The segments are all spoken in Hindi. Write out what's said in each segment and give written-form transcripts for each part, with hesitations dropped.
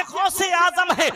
ये गौसे आजम है।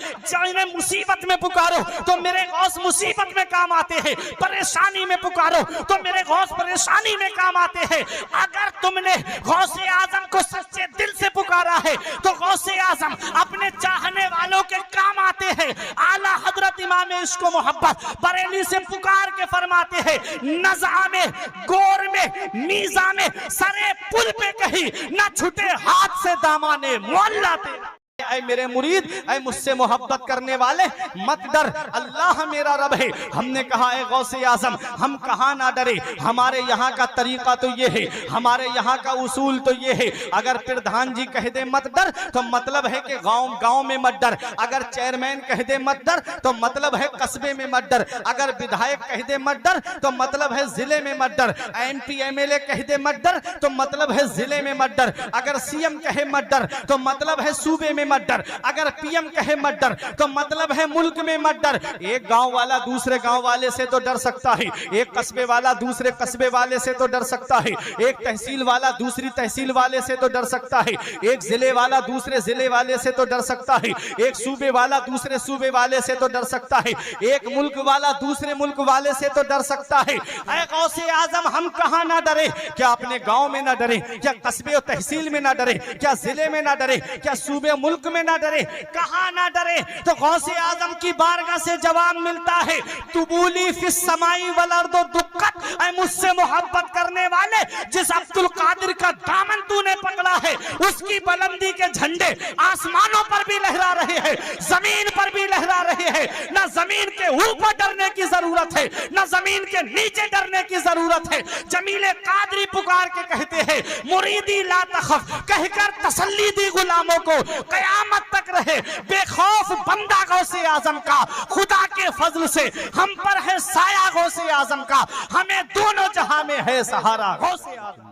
इन्हें मुसीबत में पुकारो तो मेरे गौस मुसीबत में काम आते हैं, परेशानी में पुकारो तो मेरे गौस परेशानी में काम आते हैं। अगर तुमने गौसे आजम को सच्चे दिल से पुकारा है तो गौसे आजम अपने चाहने वालों के काम आते हैं। आला हजरत इमाम इश्क व मोहब्बत बरेली से पुकार के फरमाते हैं, नज़ा में, गोर में, मीज़ा में, सरे पुल पे कहीं न छूटे हाथ से दामाने मोहल्ला तेरा। ऐ मेरे मुरीद, ऐ मुझसे मोहब्बत करने वाले, मत डर, अल्लाह मेरा रब है। हमने कहा है गौसे आजम हम कहाँ ना डरे, हमारे यहाँ का तरीका तो ये है, हमारे यहाँ का उसूल तो ये है। अगर प्रधान जी कह दे मत डर तो मतलब है कि गांव गांव में मत डर। अगर चेयरमैन कह दे मत डर तो मतलब है कस्बे में मत डर। अगर विधायक कह दे मत डर तो मतलब है जिले में मत डर। MP MLA कह दे मत डर तो मतलब है जिले में मत डर। अगर CM कहे मत डर तो मतलब है सूबे में मत डर। अगर PM कहे मत डर तो मतलब है मुल्क में मत डर। एक गांव वाला दूसरे गांव वाले से तो डर सकता है, एक कस्बे वाला दूसरे कस्बे वाले से तो डर सकता है, एक तहसील वाला दूसरी तहसील वाले से तो डर सकता है, एक जिले वाला दूसरे जिले वाले से तो डर सकता है, एक सूबे वाला दूसरे सूबे वाले से तो डर सकता है, एक मुल्क वाला दूसरे मुल्क वाले से तो डर सकता है। ऐ गौसे आजम हम कहां ना डरे? क्या अपने गांव में ना डरे? क्या कस्बे और तहसील में ना डरे? क्या जिले में ना डरे? क्या सूबे मुल्क में ना डरे? कहां ना डरे? तो गौसे आजम की बारगाह से जवाब मिलता है, तुबूली फिस समाई वल अर्दो दुक्कत। ऐ मुझसे मोहब्बत करने वाले, जिस अब्दुल कादिर का दामन तूने पकड़ा है उसकी बुलंदी के झंडे आसमानों पर भी लहरा रहे हैं, जमीन पर भी लहरा रहे हैं। ना जमीन के ऊपर डरने की जरूरत है, ना जमीन के नीचे डरने की जरूरत है। जमीले कादरी पुकार के कहते हैं, मुरीदी ला तखफ, कहकर तसल्ली दी गुलामों को, कयामत तक रहे बेखौफ बंदा गौसे आजम का। खुदा के फजल से हम पर है साया गौसे आजम का, हमें दोनों जहां में है सहारा गौसे आजम।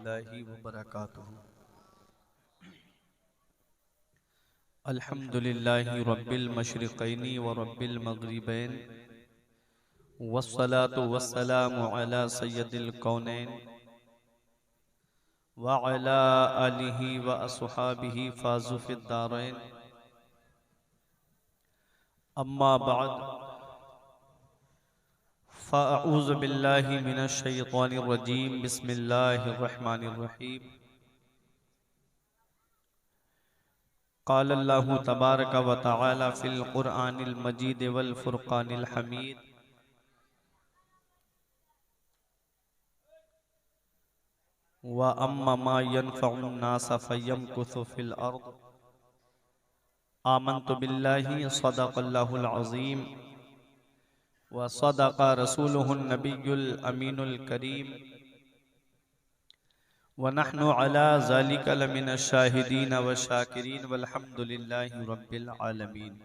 अल्हम्दुलिल्लाहि रब्बिल मशरिक़ैनि व रब्बिल मग़रिबैन वस्सलातु वस्सलामु अला सय्यदिल कौनैन व अला आलिहि व अस्हाबिहि फाज़ु फ़िद दारैन। अम्मा बाद फ़अऊज़ु बिल्लाहि मिनश शैतानिर रजीम। बिस्मिल्लाहिर रहमानिर रहीम। क़ाल अल्लाहु तबारक व तआला फ़िल क़ुरआनिल मजीद वल फ़ुरक़ानिल हमीद। व अम्मा मा यनफ़उन नास फ़यमकुथु फ़िल अर्द। आमन्तु बिल्लाहि सदक़ल्लाहुल अज़ीम व सदक़ रसूलुहुन नबियुल अमीनुल करीम व नहनु अला ज़ालिका लमिनश शाहिदीन व शाकिरीन वल्हम्दुलिल्लाहि रब्बिल आलमीन।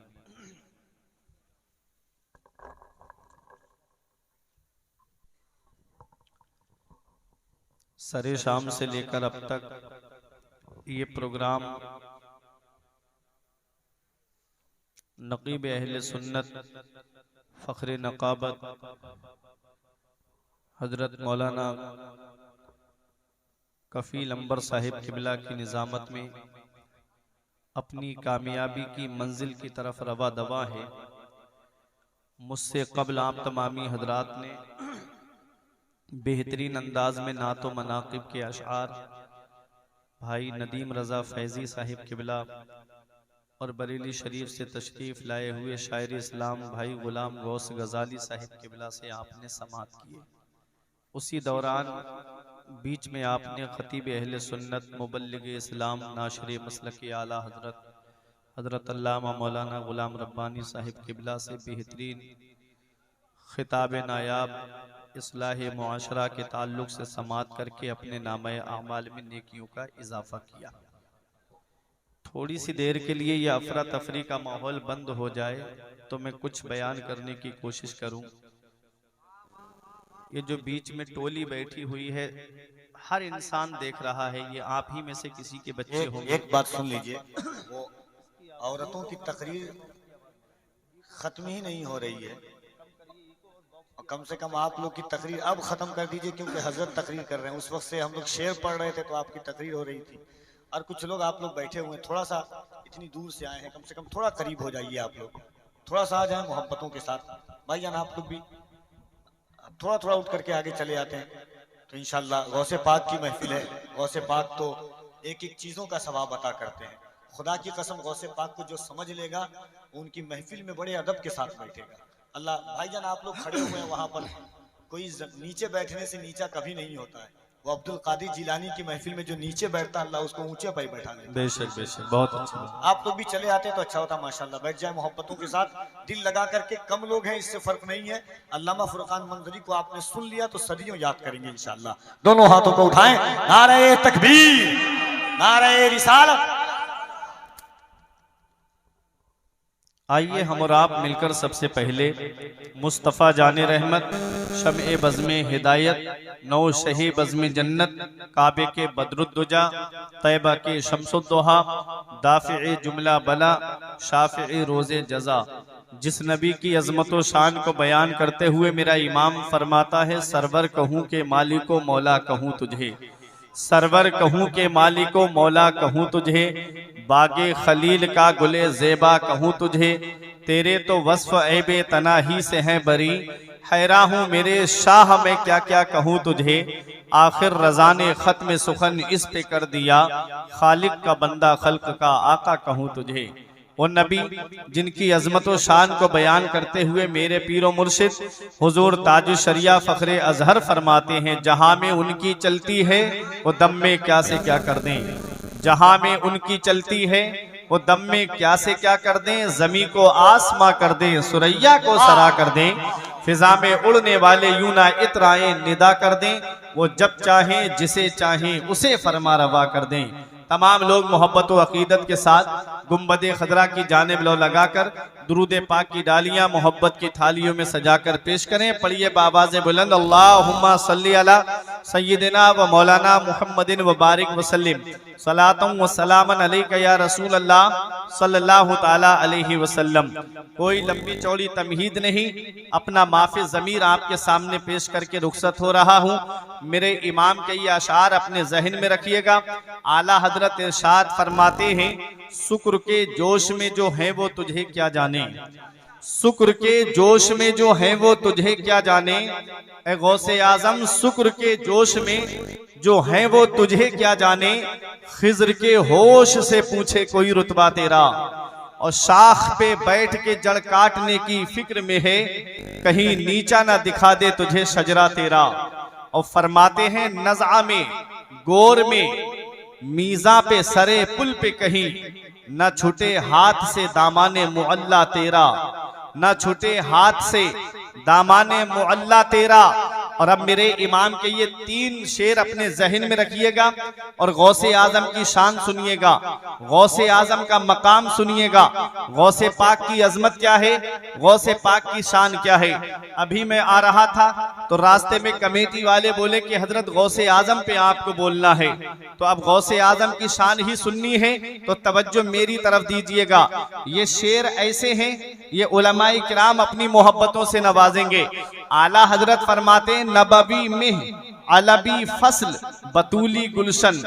सरे शाम से लेकर अब तक ये प्रोग्राम नक़ीब अहले सुन्नत फ़ख्र नक़ाबत हज़रत मौलाना कफ़ील अंबर साहिब क़िबला की निज़ामत में अपनी कामयाबी की मंजिल की तरफ रवा दवा है। मुझसे क़ब्ल आप तमामी हजरात ने बेहतरीन अंदाज में नातो मनाक़िब के अशआर भाई नदीम रज़ा फैज़ी साहिब क़िबला और बरेली शरीफ से तशरीफ़ लाए हुए शायर इस्लाम भाई गुलाम गौस गज़ाली साहिब क़िबला से आपने समात किए। उसी दौरान बीच में आपने ख़तीब अहले सुन्नत मुबल्लिग इस्लाम नाशर मसलक आला हज़रत अल्लामा मौलाना गुलाम रब्बानी साहिब क़िबला से बेहतरीन ख़िताब नायाब इस्लाह मुआशरा के ताल्लुक़ से समात करके अपने नामे आमाल में नेकियों का इजाफ़ा किया। थोड़ी सी देर के लिए यह अफरा तफरी का माहौल बंद हो जाए तो मैं कुछ बयान करने की कोशिश करूं। ये जो बीच में टोली बैठी हुई है, हर इंसान देख रहा है, ये आप ही में से किसी के बच्चे होंगे। एक बात सुन लीजिए, वो औरतों की तकरीर खत्म ही नहीं हो रही है, और कम से कम आप लोग की तकरीर अब खत्म कर दीजिए, क्योंकि हजरत तकरीर कर रहे हैं। उस वक्त से हम लोग शेर पढ़ रहे थे तो आपकी तकरीर हो रही थी, और कुछ लोग आप लोग बैठे हुए हैं, थोड़ा सा इतनी दूर से आए हैं, कम से कम थोड़ा करीब हो जाइए आप लोग, थोड़ा सा आ जाए मोहब्बतों के साथ। भाईजान आप लोग भी थोड़ा थोड़ा उठ करके आगे चले आते हैं तो इंशाल्लाह गौसे पाक की महफिल है। गौसे पाक तो एक एक चीज़ों का सवाब अता करते हैं। खुदा की कसम गौसे पाक को जो समझ लेगा उनकी महफिल में बड़े अदब के साथ बैठेगा। अल्लाह भाईजान आप लोग खड़े हुए हैं वहाँ पर, कोई नीचे बैठने से नीचा कभी नहीं होता है। वो अब्दुल कादिर जिलानी की महफिल में जो नीचे बैठता है अल्लाह उसको ऊंचे पर बैठा देता है। बेशक बेशक, बहुत अच्छा। आप लोग भी चले आते तो अच्छा होता माशाल्लाह। बैठ जाए मोहब्बतों के साथ, दिल लगा करके। कम लोग हैं इससे फर्क नहीं है। अल्लामा फुरकान मंजरी को आपने सुन लिया तो सदियों याद करेंगे इंशाल्लाह। दोनों हाथों को उठाएं, नारे तकबीर, नारे रिसालत। आइए हम और आप मिलकर सबसे पहले मुस्तफ़ा जाने रहमत, शम्ए बज़्मे हिदायत, नौ शही बज़्मे जन्नत, काबे के बदरुद्दुजा, तैबा के शम्सुद्दुहा, दाफ़िए जुमला बला, शाफ़िए रोज़े जज़ा, जिस नबी की अज़मत व शान को बयान करते हुए मेरा इमाम फरमाता है, सरवर कहूँ के मालिको मौला कहूँ तुझे, सरवर कहूँ के मालिको मौला कहूँ तुझे, बागे खलील का गुले ज़ेबा कहूँ तुझे, तेरे तो वस्फ ऐबे तनाही से हैं बरी, हैरा हूँ मेरे शाह में क्या क्या कहूँ तुझे, आखिर रज़ा ने ख़त्म सुखन इस पे कर दिया, खालिक का बंदा खल्क का आका कहूँ तुझे। वो नबी जिनकी अजमत व शान को बयान करते हुए मेरे पीरो मुर्शिद हुजूर ताज शरिया फ़ख्रे अजहर फरमाते हैं, जहाँ में उनकी चलती है वो दम में क्या से क्या कर दें, जहाँ में उनकी चलती है वो दम में क्या से क्या कर दें, ज़मी को आसमां कर दें, सुरैया को सरा कर दें, फिजा में उड़ने वाले यूना इतराए निदा कर दें, वो जब चाहें जिसे चाहें उसे फरमा रवा कर दें। तमाम लोग मोहब्बत व अकीदत के साथ गुम्बद खदरा की जानिब लो लगाकर दुरूद पाक की डालियां मोहब्बत की थालियों में सजाकर पेश करें। पढ़िए बाबाज़े बुलंद, अल्लाहुम्मा सल्ली अला सय्यिदिना व मौलाना मुहम्मदिन व बारिक वसल्लिम, सलातम व सलामन अलैका या रसूल अल्लाह सल्लल्लाहु ताला अलैहि वसल्लम। कोई लंबी चौड़ी तमहीद नहीं, अपना माफ़ी ज़मीर आपके सामने पेश करके रुखसत हो रहा हूँ। मेरे इमाम के ये अशार अपने जहन में रखिएगा। आला हजरत इरशाद फरमाते हैं, शुक्र के जोश में जो है वो तुझे क्या जाने, शुक्र के जोश में जो है वो तुझे क्या जाने, ए गौसे आजम शुक्र के जोश में जो है वो तुझे क्या जाने, खिज्र के होश से पूछे कोई रुतबा तेरा, और शाख पे बैठ के जड़ काटने की फिक्र में है, कहीं नीचा ना दिखा दे तुझे शजरा तेरा। और फरमाते हैं, नज़ा में गोर में मीज़ा पे सरे पुल पे कहीं, न छूटे हाथ से दामाने मुअल्ला तेरा, न छूटे हाथ से दामाने मुअल्ला तेरा। और अब मेरे इमाम के ये 3 शेर अपने जहन में रखिएगा और गौसे आजम की शान सुनिएगा, गौसे आजम का मकाम सुनिएगा, गौसे पाक की अजमत क्या है, गौसे पाक की शान क्या है। अभी मैं आ रहा था तो रास्ते में कमेटी वाले बोले कि हजरत गौसे आजम पे आपको बोलना है, तो अब गौसे आजम की शान ही सुननी है तो तवज्जो मेरी तरफ दीजिएगा। ये शेर ऐसे हैं, ये उलमाए किराम अपनी मोहब्बतों से नवाजेंगे। आला हजरत फरमाते, नबवी में अलबी फसल बतूली गुलशन,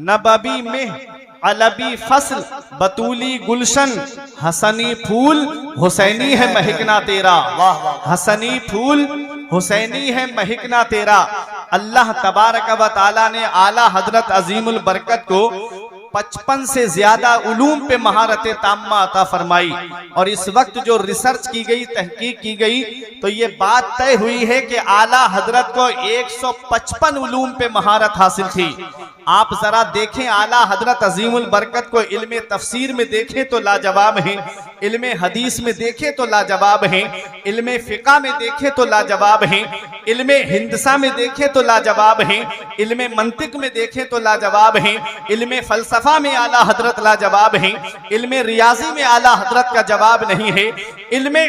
नबवी में अलबी फसल बतूली गुलशन, हसनी फूल हुसैनी है महकना तेरा, हसनी फूल हुसैनी है महकना तेरा। अल्लाह तबारक व तआला ने आला हजरत अजीमुल बरकत को 55 से ज्यादा उलूम पे महारत ताम्मा अता फरमाई, और इस वक्त जो रिसर्च की गई, तहकीक की गई, तो ये बात तय हुई है कि आला हजरत को 155 उलूम पे महारत हासिल थी। आप जरा देखें, आला हजरत अजीमुल बरकत को इल्मे तफसीर में देखें तो लाजवाब हैं, इल्मे हदीस में देखें तो लाजवाब हैं, इल्मे फिका में देखें तो लाजवाब हैं, इल्मे हिंदसा में देखें तो लाजवाब हैं, इल्मे मंतिक में देखें तो लाजवाब हैं, इल्मे फलसफा में आला हजरत लाजवाब हैं, इल्मे रियाजी में आला हजरत का जवाब नहीं है, इल्मे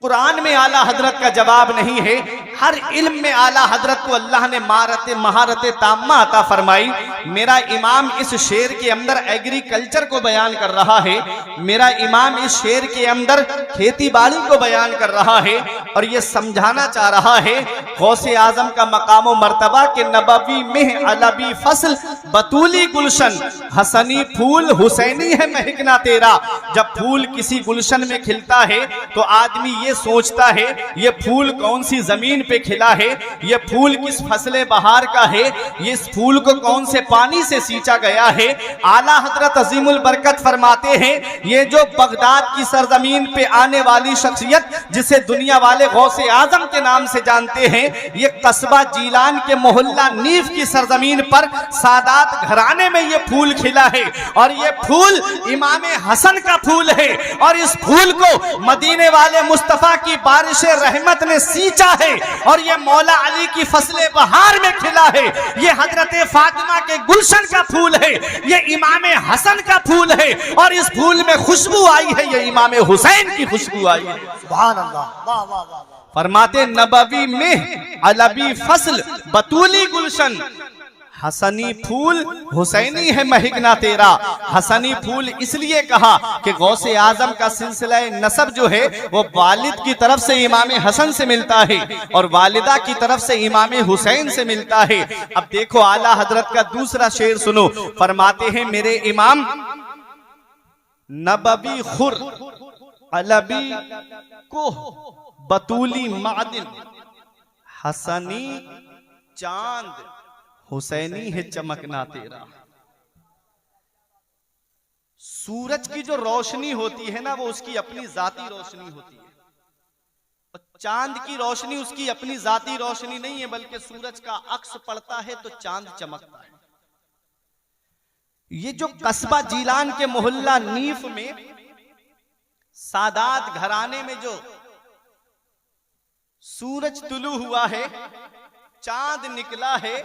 कुरान में आला हजरत का जवाब नहीं है। हर इल्म में आला हजरत को अल्लाह ने महारत ताम्मा अता फरमाई। मेरा इमाम इस शेर के अंदर एग्रीकल्चर को बयान कर रहा है, मेरा इमाम इस शेर के अंदर खेती बाड़ी को बयान कर रहा है और ये समझाना चाह रहा है गौसे आजम का मकाम व मर्तबा के नबवी में अलबी फसल बतूली गुलशन हसनी फूल हुसैनी है महकना तेरा। जब फूल किसी गुलशन में खिलता है तो आदमी ये सोचता है ये फूल कौन सी जमीन पे खिला है, ये फूल किस फसले बहार का है, ये इस फूल को कौन से पानी से सींचा गया है। आला हजरत अजीमुल बरकत फरमाते हैं ये जो बगदाद की सरजमीन पे आने वाली शख्सियत जिसे दुनिया वाले गौसे आजम के नाम से जानते हैं, ये कस्बा जीलान के मोहल्ला नीफ की सरजमीन पर सादात घराने में ये फूल खिला है और ये फूल इमाम हसन का फूल है और इस फूल को मदीने वाले मुस्तफा की बारिश रहमत ने सींचा है और ये मौला अली की फसले बहार में खिला है। ये हजरत फातिमा के गुलशन का फूल है, ये इमाम हसन का फूल है और इस फूल में खुशबू आई है, ये इमाम हुसैन की खुशबू आई है। सुभान अल्लाह। वाह वाह वाह। फरमाते नबवी में अलबी फसल बतूली गुलशन हसनी फूल हुसैनी है महकना तेरा। हसनी फूल इसलिए कहा कि गौसे आजम का सिलसिला नसब जो है वो वालिद की तरफ से इमाम हसन से मिलता है और वालिदा की तरफ से इमाम हुसैन से मिलता है। अब देखो आला हजरत का दूसरा शेर सुनो, फरमाते हैं मेरे इमाम नबवी खुर अलबी को बतूली मादिन हसनी चांद हुसैनी है चमकना तेरा। सूरज की जो रोशनी होती है ना वो उसकी अपनी जाती रोशनी होती है और चांद की रोशनी उसकी अपनी जाती रोशनी नहीं है बल्कि सूरज का अक्स पड़ता है तो चांद चमकता है। ये जो कस्बा जीलान के मोहल्ला नीफ में सादात घराने में जो सूरज तुलू हुआ है, चांद निकला है,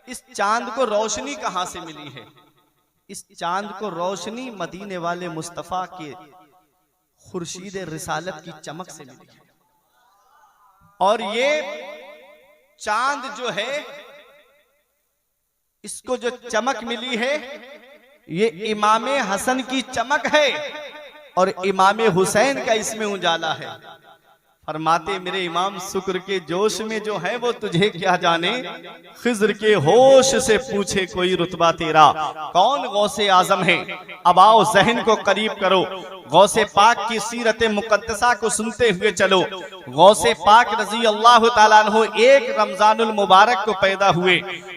इस चांद को रोशनी कहां से मिली है? इस चांद को रोशनी मदीने वाले मुस्तफा के खुर्शीद रिसालत की चमक से मिली है। और ये चांद जो है इसको जो चमक मिली है ये इमाम हसन की चमक है और इमाम हुसैन का इसमें उजाला है। फरमाते मेरे इमाम शुक्र के जोश में जो है वो तुझे क्या जाने, खिज्र के होश से पूछे कोई रुतबा तेरा। कौन गौसे आजम है? अब आओ जहन को करीब करो, गौसे पाक की सीरत मुकद्दसा को सुनते हुए चलो। गौसे पाक रजी अल्लाह ताला अन्हु एक रमजानुल मुबारक को पैदा हुए।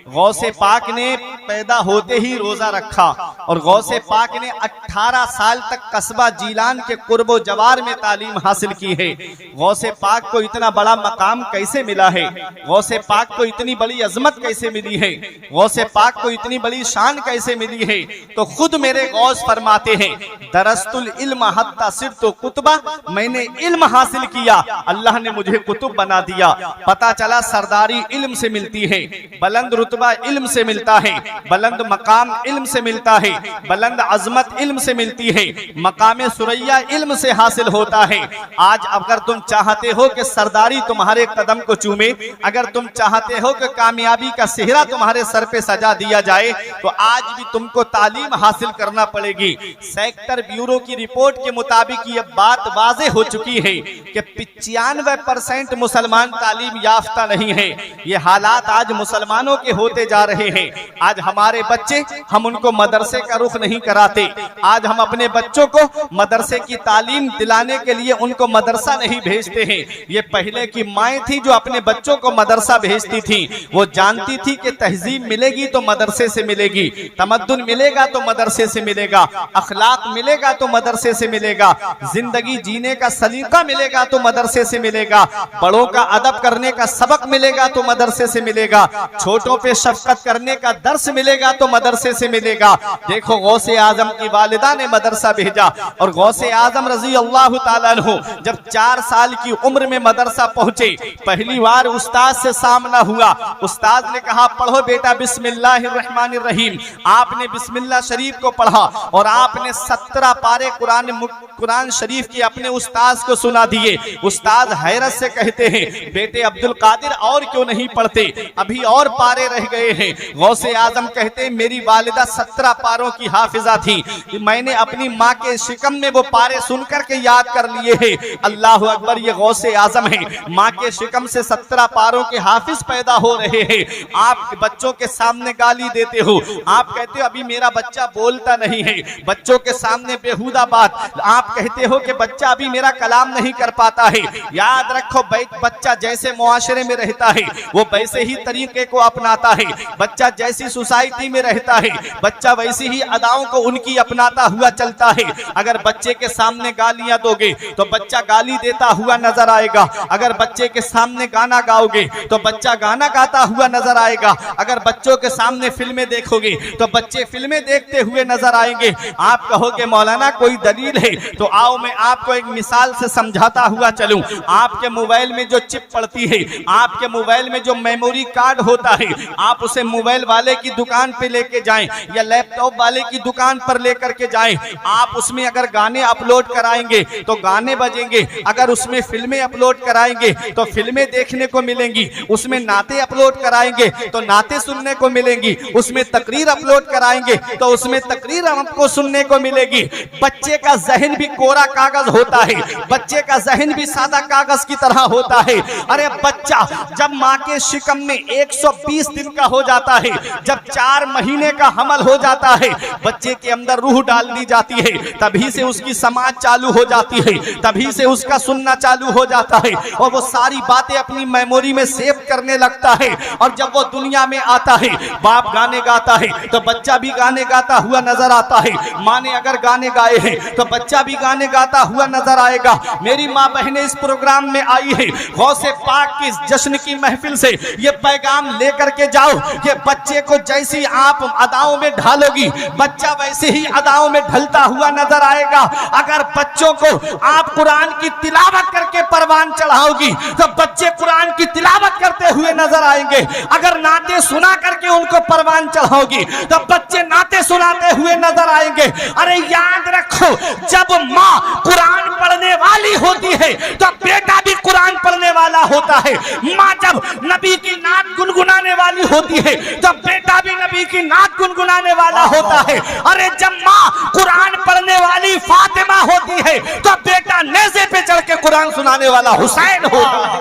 गौसे पाक ने पैदा होते ही रोजा रखा और गौसे पाक ने 18 साल तक कस्बा जीलान के कुर्बो जवार में तालीम हासिल की है। गौसे पाक को इतना बड़ा मकाम कैसे मिला है? गौसे पाक को इतनी बड़ी अजमत कैसे मिली है? गौसे पाक को इतनी बड़ी शान कैसे मिली है? तो खुद मेरे गौस फरमाते हैं दरस्तुल इल्म हत्ता सिर्तो कुतबा, मैंने इल्म हासिल किया अल्लाह ने मुझे कुतुब बना दिया। पता चला सरदारी इल्म से मिलती है, बुलंद रुतबा इल्म से मिलता है, बुलंद मकाम इल्म से मिलता है, बुलंद अजमत इल्म से मिलती है, मकाम सुरैया इल्म से हासिल होता है। आज अगर तुम चाहते हो कि सरदारी तुम्हारे कदम को चूमे, अगर तुम चाहते हो कि कामयाबी का सेहरा तुम्हारे सर पे सजा दिया जाए तो आज भी तुमको तालीम हासिल करना पड़ेगी। सेक्टर ब्यूरो की रिपोर्ट के मुताबिक ये बात वाज़े हो चुकी है कि 95% मुसलमान तालीम याफ्ता नहीं है। ये हालात आज मुसलमानों के होते जा रहे हैं। आज हमारे बच्चे, हम उनको मदरसे का रुख नहीं कराते। आज हम अपने बच्चों को मदरसे की तालीम दिलाने के लिए उनको मदरसा नहीं भेजते हैं। ये पहले की माएँ थी जो अपने बच्चों को मदरसा भेजती थी, वो जानती थी कि तहजीब मिलेगी तो मदरसे से मिलेगी, तमद्दुन मिलेगा तो मदरसे से मिलेगा, अखलाक मिलेगा तो मदरसे से मिलेगा, जिंदगी जीने का सलीका मिलेगा तो मदरसे से मिलेगा, बड़ों का अदब करने का सबक मिलेगा तो मदरसे से मिलेगा, छोटों पे शफकत करने का दर्स मिलेगा तो मदरसे से मिलेगा। देखो गौसे आजम की वालिदा ने मदरसा भेजा और गौसे आजम रजी अल्लाह ताला अन्हु जब 4 साल की उम्र में मदरसा पहुंचे, पहली बार उस्ताद से सामना हुआ। उस्ताद ने कहा पढ़ो बेटा बिस्मिल्लाहिर्रहमानिर्रहीम। आपने बिस्मिल्लाह शरीफ को पढ़ा और आपने 17 पारे कुरान कुरान शरीफ की अपने उस्ताद को सुना दिए। उस्ताद हैरत से कहते हैं, बेटे अब्दुल कादिर और क्यों नहीं पढ़ते, अभी और पारे रह गए हैं। गौसे आजम कहते हैं, मेरी वालिदा 17 पारों की हाफिजा थी, मैंने अपनी माँ के शिकम में वो पारे सुनकर के याद कर लिए हैं। अल्लाह अकबर, ये गौसे आजम है, माँ के शिकम से 17 पारों के हाफिज पैदा हो रहे हैं। आप बच्चों के सामने गाली देते हो, आप कहते हो अभी मेरा बच्चा बोलता नहीं है, बच्चों के सामने बेहुदा बात, आप कहते हो कि बच्चा अभी मेरा कलाम नहीं कर पाता है। याद रखो, बच्चा जैसे मुआशरे में रहता है वो वैसे ही तरीके को अपनाता है, बच्चा जैसी सोसाइटी में रहता है बच्चा वैसी ही अदाओं को उनकी अपनाता हुआ चलता है। अगर बच्चे के सामने गालियां दोगे तो बच्चा गाली देता हुआ नजर आएगा, अगर बच्चे के सामने गाना गाओगे तो बच्चा गाना गाता हुआ नजर आएगा, अगर बच्चों के सामने फिल्में देखोगे तो बच्चे फिल्में देखते हुए नजर आएंगे। आप कहोगे मौलाना कोई दलील है, तो आओ मैं आपको एक मिसाल से समझाता हुआ चलूं। आपके मोबाइल में जो चिप पड़ती है, आपके मोबाइल में जो मेमोरी कार्ड होता है, आप उसे मोबाइल वाले की दुकान पे लेके जाएं या लैपटॉप वाले की दुकान पर लेकर के जाएं, आप उसमें अगर गाने अपलोड कराएंगे तो गाने बजेंगे, अगर उसमें फिल्में अपलोड कराएंगे तो फिल्में देखने को मिलेंगी, उसमें नाते अपलोड कराएंगे तो नाते सुनने को मिलेंगी, उसमें तकरीर अपलोड कराएंगे तो उसमें तकरीर आपको सुनने को मिलेगी। बच्चे का जहन भी कोरा कागज होता है, बच्चे का जहन भी सादा कागज की तरह होता है। अरे बच्चा जब माँ के शिकम में 120 दिन का हो जाता है, जब 4 महीने का हमल हो जाता है, बच्चे के अंदर रूह डाल दी जाती है, तभी से उसकी समाज चालू हो जाती है, तभी से उसका सुनना चालू हो जाता है और वो सारी बातें अपनी मेमोरी में सेव करने लगता है। और जब वो दुनिया में आता है, बाप गाने गाता है तो बच्चा भी गाने गाता हुआ नजर आता है, माँ ने अगर गाने गाए हैं तो बच्चा भी गाने गाता हुआ नजर आएगा। मेरी माँ बहनें इस प्रोग्राम में आई है, गौसे पाक की जश्न की महफिल से ये पैगाम लेकर के जाओ कि बच्चे को जैसी आप अदाओं में ढालोगी बच्चा वैसे ही अदाओं में ढलता हुआ नजर आएगा। अगर बच्चों को आप कुरान की तिलावत करके परवान चढ़ाओगी तो बच्चे कुरान की तिलावत करते हुए नजर आएंगे, अगर नाते सुना करके उनको परवान चढ़ाओगी तो बच्चे नाते सुनाते हुए नजर आएंगे। अरे याद रखो, जब माँ कुरान पढ़ने वाली होती है तो बेटा भी कुरान पढ़ने वाला होता है। माँ जब नबी की नात गुनगुनाने वाली होती है तो बेटा भी नबी की नात गुनगुनाने वाला होता है। अरे जब माँ कुरान पढ़ने वाली फातिमा होती है तो बेटा नेज़े पे चढ़ के कुरान सुनाने वाला हुसैन होता है।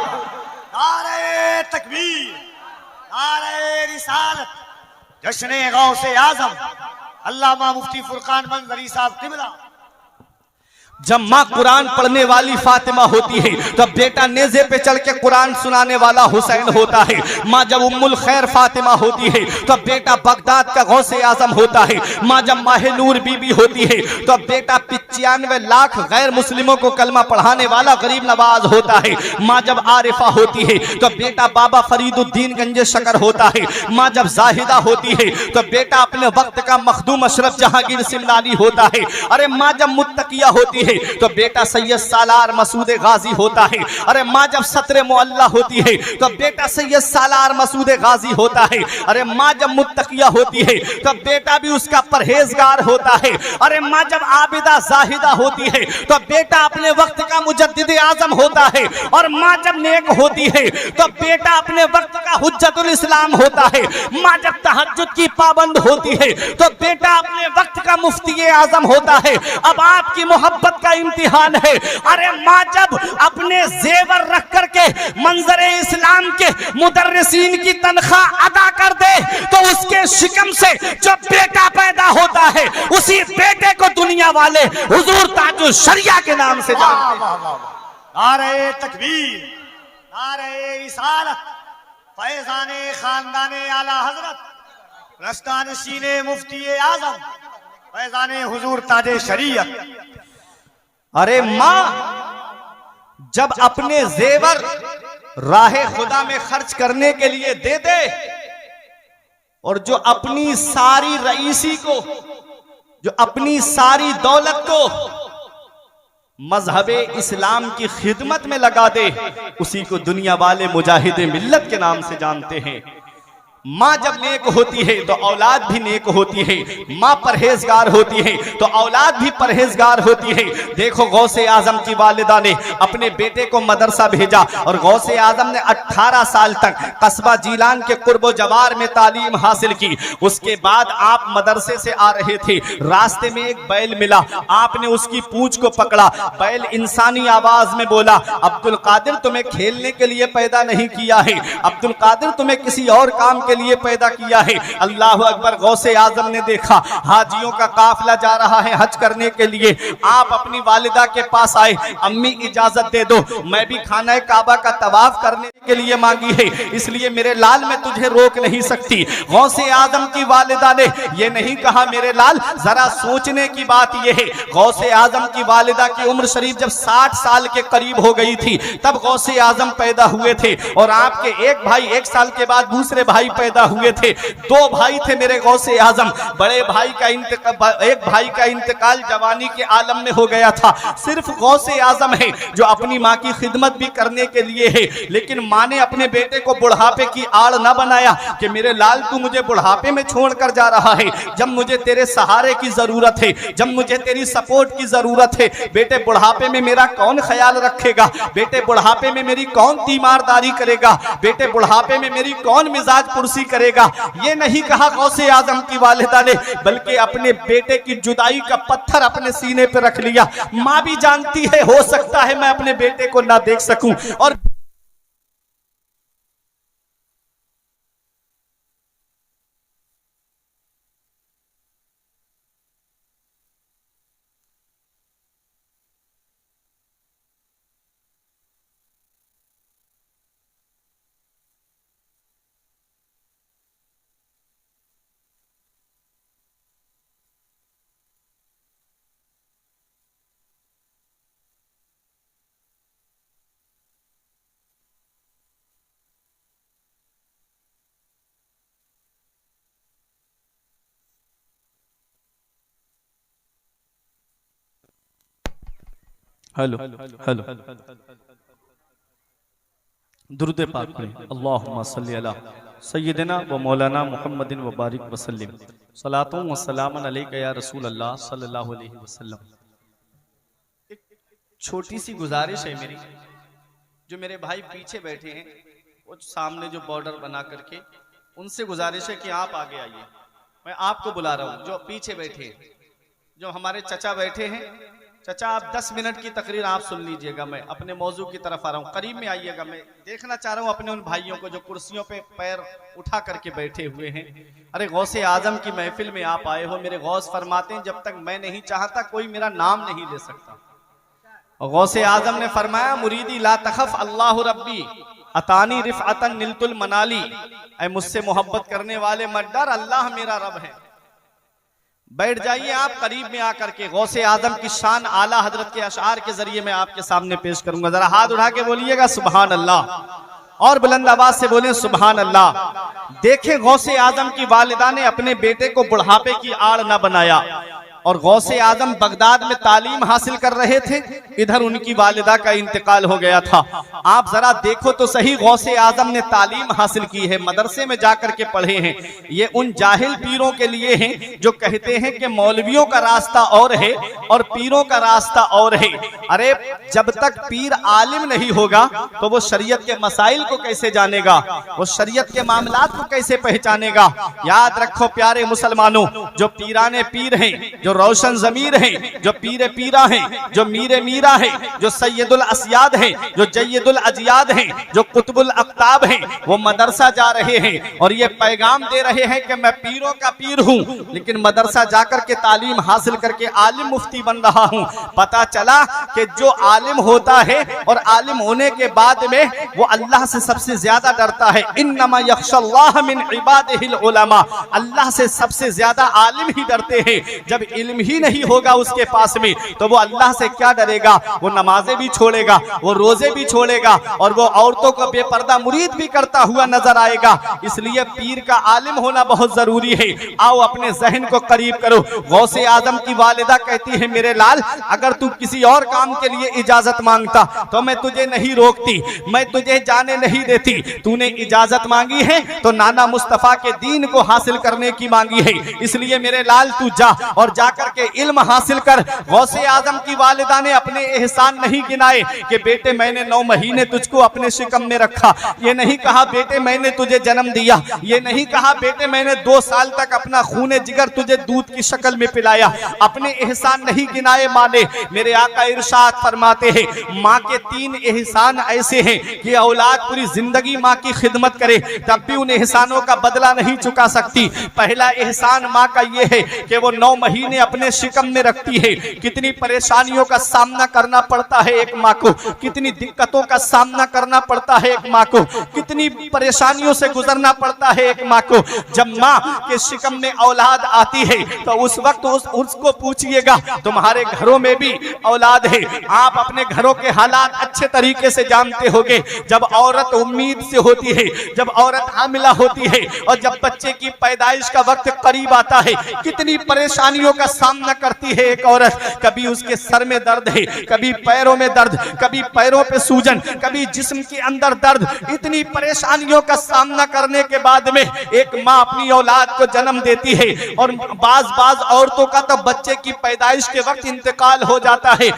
नारे तकबीर, नारे रिसालत, जश्न गौसे आजम अल्लामा मुफ्ती फुरकान मंजरी साहब किबला। जब माँ कुरान पढ़ने वाली फातिमा होती है तो बेटा नेज़े पे चढ़ के कुरान सुनाने वाला हुसैन होता है। माँ जब उम्मुल खैर फातिमा होती है तो बेटा बगदाद का गौसे आजम होता है। माँ जब माहिनूर बीबी होती है तो बेटा 95 लाख गैर मुस्लिमों को कलमा पढ़ाने वाला गरीब नवाज होता है। माँ जब आरिफा होती है तो बेटा बाबा फरीदुद्दीन गंजे शकर होता है। माँ जब जाहिदा होती है तो बेटा अपने वक्त का मखदूम अशरफ जहांगीर सिमलानी होता है। अरे माँ जब मुत्तकिया होती है तो बेटा सैयद सालार मसूद गाजी होता है। अरे माँ जब सत्र मुअल्ला होती है तो बेटा सैयद सालार मसूद गाजी होता है। अरे माँ जब मुत्तकिया होती है तो बेटा भी उसका परहेजगार होता है। अरे माँ जब आबिदा जाहिदा होती है तो बेटा अपने वक्त का मुजद्दिद आजम होता है। और माँ जब नेक होती है तो बेटा अपने वक्त का हुज्जतुल इस्लाम होता है। माँ जब तहज्जुद की पाबंद होती है तो बेटा अपने वक्त का मुफ्ती आजम होता है। अब आपकी मोहब्बत का इम्तिहान है। अरे माँ जब अपने जेवर रख करके मंजर इस्लाम के मुदर्रिसीन की तनख्वाह अदा कर दे तो उसके शिकम से जो बेटा पैदा होता है उसी बेटे को दुनिया वाले हुजूर ताजुल शरिया के नाम से जानते हैं। नारे तकबीर, नारे रिसालत, फैजाने खानदाने आला हजरत, रस्तानशीने मुफ्ती आजम, फैजाने हुजूर ताजे शरीयत। अरे माँ जब अपने जेवर राहे खुदा में खर्च करने के लिए दे दे और जो अपनी सारी रईसी को, जो अपनी सारी दौलत को मजहबे इस्लाम की खिदमत में लगा दे, उसी को दुनिया वाले मुजाहिदे मिल्लत के नाम से जानते हैं। माँ जब नेक होती है तो औलाद भी नेक होती है, माँ परहेजगार होती है तो औलाद भी परहेजगार होती है। देखो गौसे आजम की वालिदा ने अपने बेटे को मदरसा भेजा और गौसे आजम ने 18 साल तक कस्बा जीलान के कुर्बो जवार में तालीम हासिल की। उसके बाद आप मदरसे से आ रहे थे, रास्ते में एक बैल मिला, आपने उसकी पूंछ को पकड़ा। बैल इंसानी आवाज में बोला, अब्दुल कादिर तुम्हें खेलने के लिए पैदा नहीं किया है, अब्दुल कादिर तुम्हें किसी और काम के लिए पैदा किया है। अल्लाह अकबर। गौसे आजम ने देखा हाजियों का काफिला जा रहा है हज करने के लिए। आप अपनी वालिदा के पास आए, अम्मी इजाजत दे दो, मैं भी खाना काबा का तवाफ करने के लिए मांगी है, इसलिए मेरे लाल मैं तुझे रोक नहीं सकती। गौसे आजम की वालिदा ने यह नहीं कहा मेरे लाल, जरा सोचने की बात यह है, गौसे आजम की वालिदा की उम्र शरीफ जब 60 साल के करीब हो गई थी तब गौसे आजम पैदा हुए थे और आपके एक भाई 1 साल के बाद दूसरे भाई पैदा हुए थे। 2 भाई थे मेरे गौसे आजम। बड़े भाई का एक भाई का इंतकाल जवानी के आलम में हो गया था। सिर्फ गौसे आजम है जो अपनी माँ की खिदमत भी करने के लिए है, लेकिन माँ ने अपने बेटे को बुढ़ापे की आड़ न बनाया कि मेरे लाल तू मुझे बुढ़ापे में छोड़कर जा रहा है, जब मुझे तेरे सहारे की जरूरत है, जब मुझे तेरी सपोर्ट की जरूरत है। बेटे बुढ़ापे में मेरा कौन ख्याल रखेगा, बेटे बुढ़ापे में मेरी कौन तीमारदारी करेगा, बेटे बुढ़ापे में मेरी कौन मिजाज पुरसी करेगा। ये नहीं कहा गौसे आजम की वालिदा ने, बल्कि अपने बेटे की जुदाई का पत्थर अपने सीने पे रख लिया। माँ भी जानती है हो सकता है मैं अपने बेटे को ना देख सकूं, और हेलो हेलो दुरूद पाक पढ़ें। अल्लाहुम्मा सल्ली अला सय्यिदिना व मौलाना मुहम्मदिन व बारिक वसल्लिम सलातुन व सलामन अलैका या रसूल अल्लाह सल्लल्लाहु अलैहि वसल्लम। एक छोटी सी गुजारिश है मेरी, जो मेरे भाई पीछे बैठे हैं वो सामने जो बॉर्डर बना करके, उनसे गुजारिश है कि आप आगे आइए। मैं आपको बुला रहा हूँ जो पीछे बैठे हैं, जो हमारे चचा बैठे हैं। चचा आप 10 मिनट की तकरीर आप सुन लीजिएगा, मैं अपने मौजू की तरफ आ रहा हूँ, करीब में आइएगा। मैं देखना चाह रहा हूँ अपने उन भाइयों को जो कुर्सियों पे पैर उठा करके बैठे हुए हैं। अरे गौसे आजम की महफिल में आप आए हो, मेरे गौस फरमाते हैं जब तक मैं नहीं चाहता कोई मेरा नाम नहीं ले सकता। और गौसे आजम ने फरमाया मुरीदी ला तखफ अल्लाह रब्बी अतानी रिफअतन निलतुल मनाली, ऐ मुझसे मोहब्बत करने वाले मत डर, अल्लाह मेरा रब है। बैठ जाइए आप करीब में आकर के। गौसे आजम की शान आला हजरत के अशआर के जरिए मैं आपके सामने पेश करूंगा। जरा हाथ उठा के बोलिएगा सुभान अल्लाह, और बुलंद आवाज से बोले सुभान अल्लाह। देखें गौसे आजम की वालिदा ने अपने बेटे को बुढ़ापे की आड़ न बनाया, और गौसे आजम बगदाद में तालीम हासिल कर रहे थे, इधर उनकी वालिदा का इंतकाल हो गया था। आप जरा देखो तो सही, गौसे आजम ने तालीम हासिल की है, मदरसे में जाकर के पढ़े हैं। ये उन जाहिल पीरों के लिए हैं जो कहते हैं कि मौलवियों का रास्ता और है और पीरों का रास्ता और है। अरे जब तक पीर आलिम नहीं होगा तो वो शरीयत के मसाइल को कैसे जानेगा, वो शरीयत के मामलात को कैसे पहचानेगा। याद रखो प्यारे मुसलमानों, जो पीराने पीर हैं, जो रोशन जमीर हैं, जो पीरे पीरा हैं, जो मीरे मीरा हैं, जो सैयदुल असयाद हैं, जो जय्यदुल अजियाद हैं, जो कुतुबुल अक्ताब हैं, वो मदरसा जा रहे हैं और ये पैगाम दे रहे हैं कि मैं पीरों का पीर हूँ, लेकिन मदरसा जाकर के तालीम हासिल करके आलिम मुफ्ती बन रहा हूँ। पता चला कि जो आलिम होता है और आलिम होने के बाद में वो अल्लाह से सबसे ज्यादा डरता है। इन्नमा यख्शल्लाह मिन इबादिहिल उलमा, अल्लाह से सबसे ज्यादा आलिम ही डरते हैं। जब इल्म ही नहीं होगा उसके पास में, तो वो अल्लाह से क्या डरेगा? वो नमाजें भी छोड़ेगा, वो रोजे भी छोड़ेगा, और वो औरतों को बेपर्दा मुरीद भी करता हुआ नजर आएगा। इसलिए पीर का आलिम होना बहुत जरूरी है। आओ अपने जहन को करीब करो। गौसे आजम की वालिदा कहती है, मेरे लाल, अगर तू किसी और काम के लिए इजाजत मांगता तो मैं तुझे नहीं रोकती, मैं तुझे जाने नहीं देती। तूने इजाजत मांगी है तो नाना मुस्तफा के दीन को हासिल करने की मांगी है, इसलिए मेरे लाल तू जा और जाकर के इल्म हासिल कर। गौसे आजम की वालिदा ने अपने एहसान नहीं गिनाए कि बेटे मैंने 9 महीने तुझको अपने शिकम में रखा, ये नहीं कहा बेटे मैंने तुझे जन्म दिया, ये नहीं कहा बेटे मैंने 2 साल तक अपना खूने जिगर तुझे दूध की शक्ल में पिलाया। अपने एहसान नहीं गिनाए माँ ने। मेरे आका इरशाद फरमाते हैं, माँ के 3 एहसान ऐसे हैं कि औलाद पूरी जिंदगी माँ की खिदमत करे तब भी उन एहसानों का बदला नहीं चुका सकती। पहला एहसान माँ का ये है कि वो 9 महीने अपने शिकम में रखती है। कितनी परेशानियों का सामना करना पड़ता है एक माँ को, कितनी दिक्कतों का सामना करना पड़ता है एक माँ को, कितनी परेशानियों से गुजरना पड़ता है एक माँ को। जब माँ के शिकम में औलाद आती है तो उस वक्त उसको पूछिएगा, तुम्हारे घरों में भी औलाद है, आप अपने घरों के हालात अच्छे तरीके से जानते होंगे। जब औरत उम्मीद से होती है, जब औरत हामिला होती है और जब बच्चे की पैदाइश का वक्त करीब आता है, कितनी परेशानियों का सामना करती है एक औरत। कभी उसके सर में दर्द है, कभी पैरों में दर्द, कभी पैरों पे सूजन, कभी जिस्म के अंदर दर्द। इतनी परेशानियों का सामना करने के बाद में एक माँ अपनी औलाद को जन्म देती है। और बाज औरतों का तो बच्चे की पैदाइश के वक्त इंतकाल हो जाता है।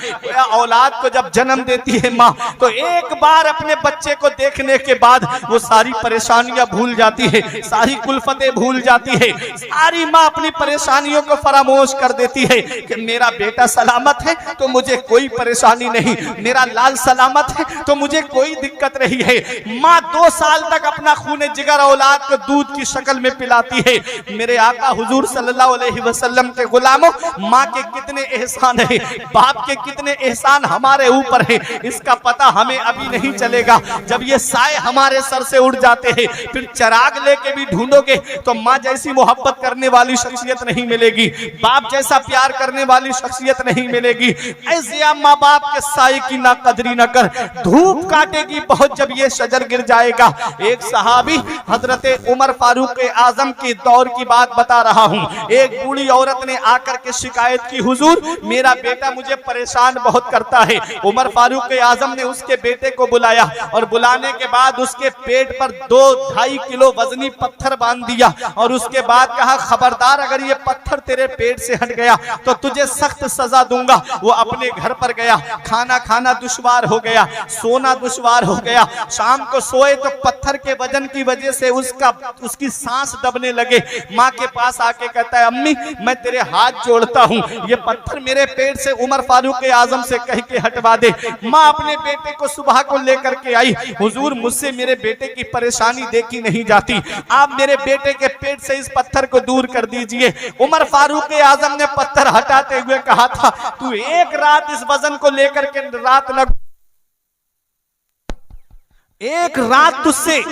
औलाद को जब जन्म देती है माँ, तो एक बार अपने बच्चे को देखने के बाद वो सारी परेशानियां भूल जाती है, सारी कुल्फतें भूल जाती है। सारी माँ अपनी परेशानियों को फरामोश कर देती है कि मेरा बेटा सलामत है तो मुझे कोई परेशानी नहीं, मेरा लाल सलामत है तो मुझे कोई दिक्कत नहीं है। माँ 2 साल तक अपना खूने जिगर औलाद को दूध की शक्ल में पिलाती है। मेरे आका हुजूर सल्लल्लाहु अलैहि वसल्लम के गुलामों, माँ के कितने एहसान है, बाप के कितने एहसान हमारे ऊपर है, इसका पता हमें अभी नहीं चलेगा। जब ये साए हमारे सर से उड़ जाते हैं, फिर चिराग लेके भी ढूंढोगे तो माँ जैसी मोहब्बत करने वाली शख्सियत नहीं मिलेगी, बाप जैसा प्यार करने वाली शख्सियत नहीं मिलेगी। ऐसे माँ बाप के साए की ना कदरी न कर, धूप काटेगी बहुत जब ये शजर गिर जाएगा। एक सहाबी हजरत उमर फारूक आजम के दौर की बात बता रहा हूँ। एक बूढ़ी औरत ने आकर के शिकायत की, हुजूर मेरा बेटा मुझे परेशान बहुत करता है। उमर फारूक आजम ने उसके बेटे को बुलाया और बुलाने के बाद उसके पेट पर 2-2.5 किलो वजनी पत्थर बांध दिया और उसके बाद कहा, खबरदार अगर ये पत्थर तेरे पेट से हट गया तो तुझे सख्त सजा दूंगा। वो अपने घर पर गया, खाना खाना दुश्वार हो गया, सोना दुश्वार हो गया। शाम को सोए तो पत्थर के वजन की वजह से उसकी सांस दबने लगे। माँ के पास आके कहता है, अम्मी मैं तेरे हाथ जोड़ता हूँ, ये पत्थर मेरे पेट से उमर फारूक आजम से कह के हटवा दे। माँ अपने बेटे को सुबह को लेकर के आई, हुजूर मुझसे मेरे बेटे की परेशानी देखी नहीं जाती, आप मेरे बेटे के पेट से इस पत्थर को दूर कर दीजिए। उमर फारूक आजम ने पत्थर हटाते हुए कहा था, तू एक रात इस वजन को लेकर के रात न, एक रात तुझसे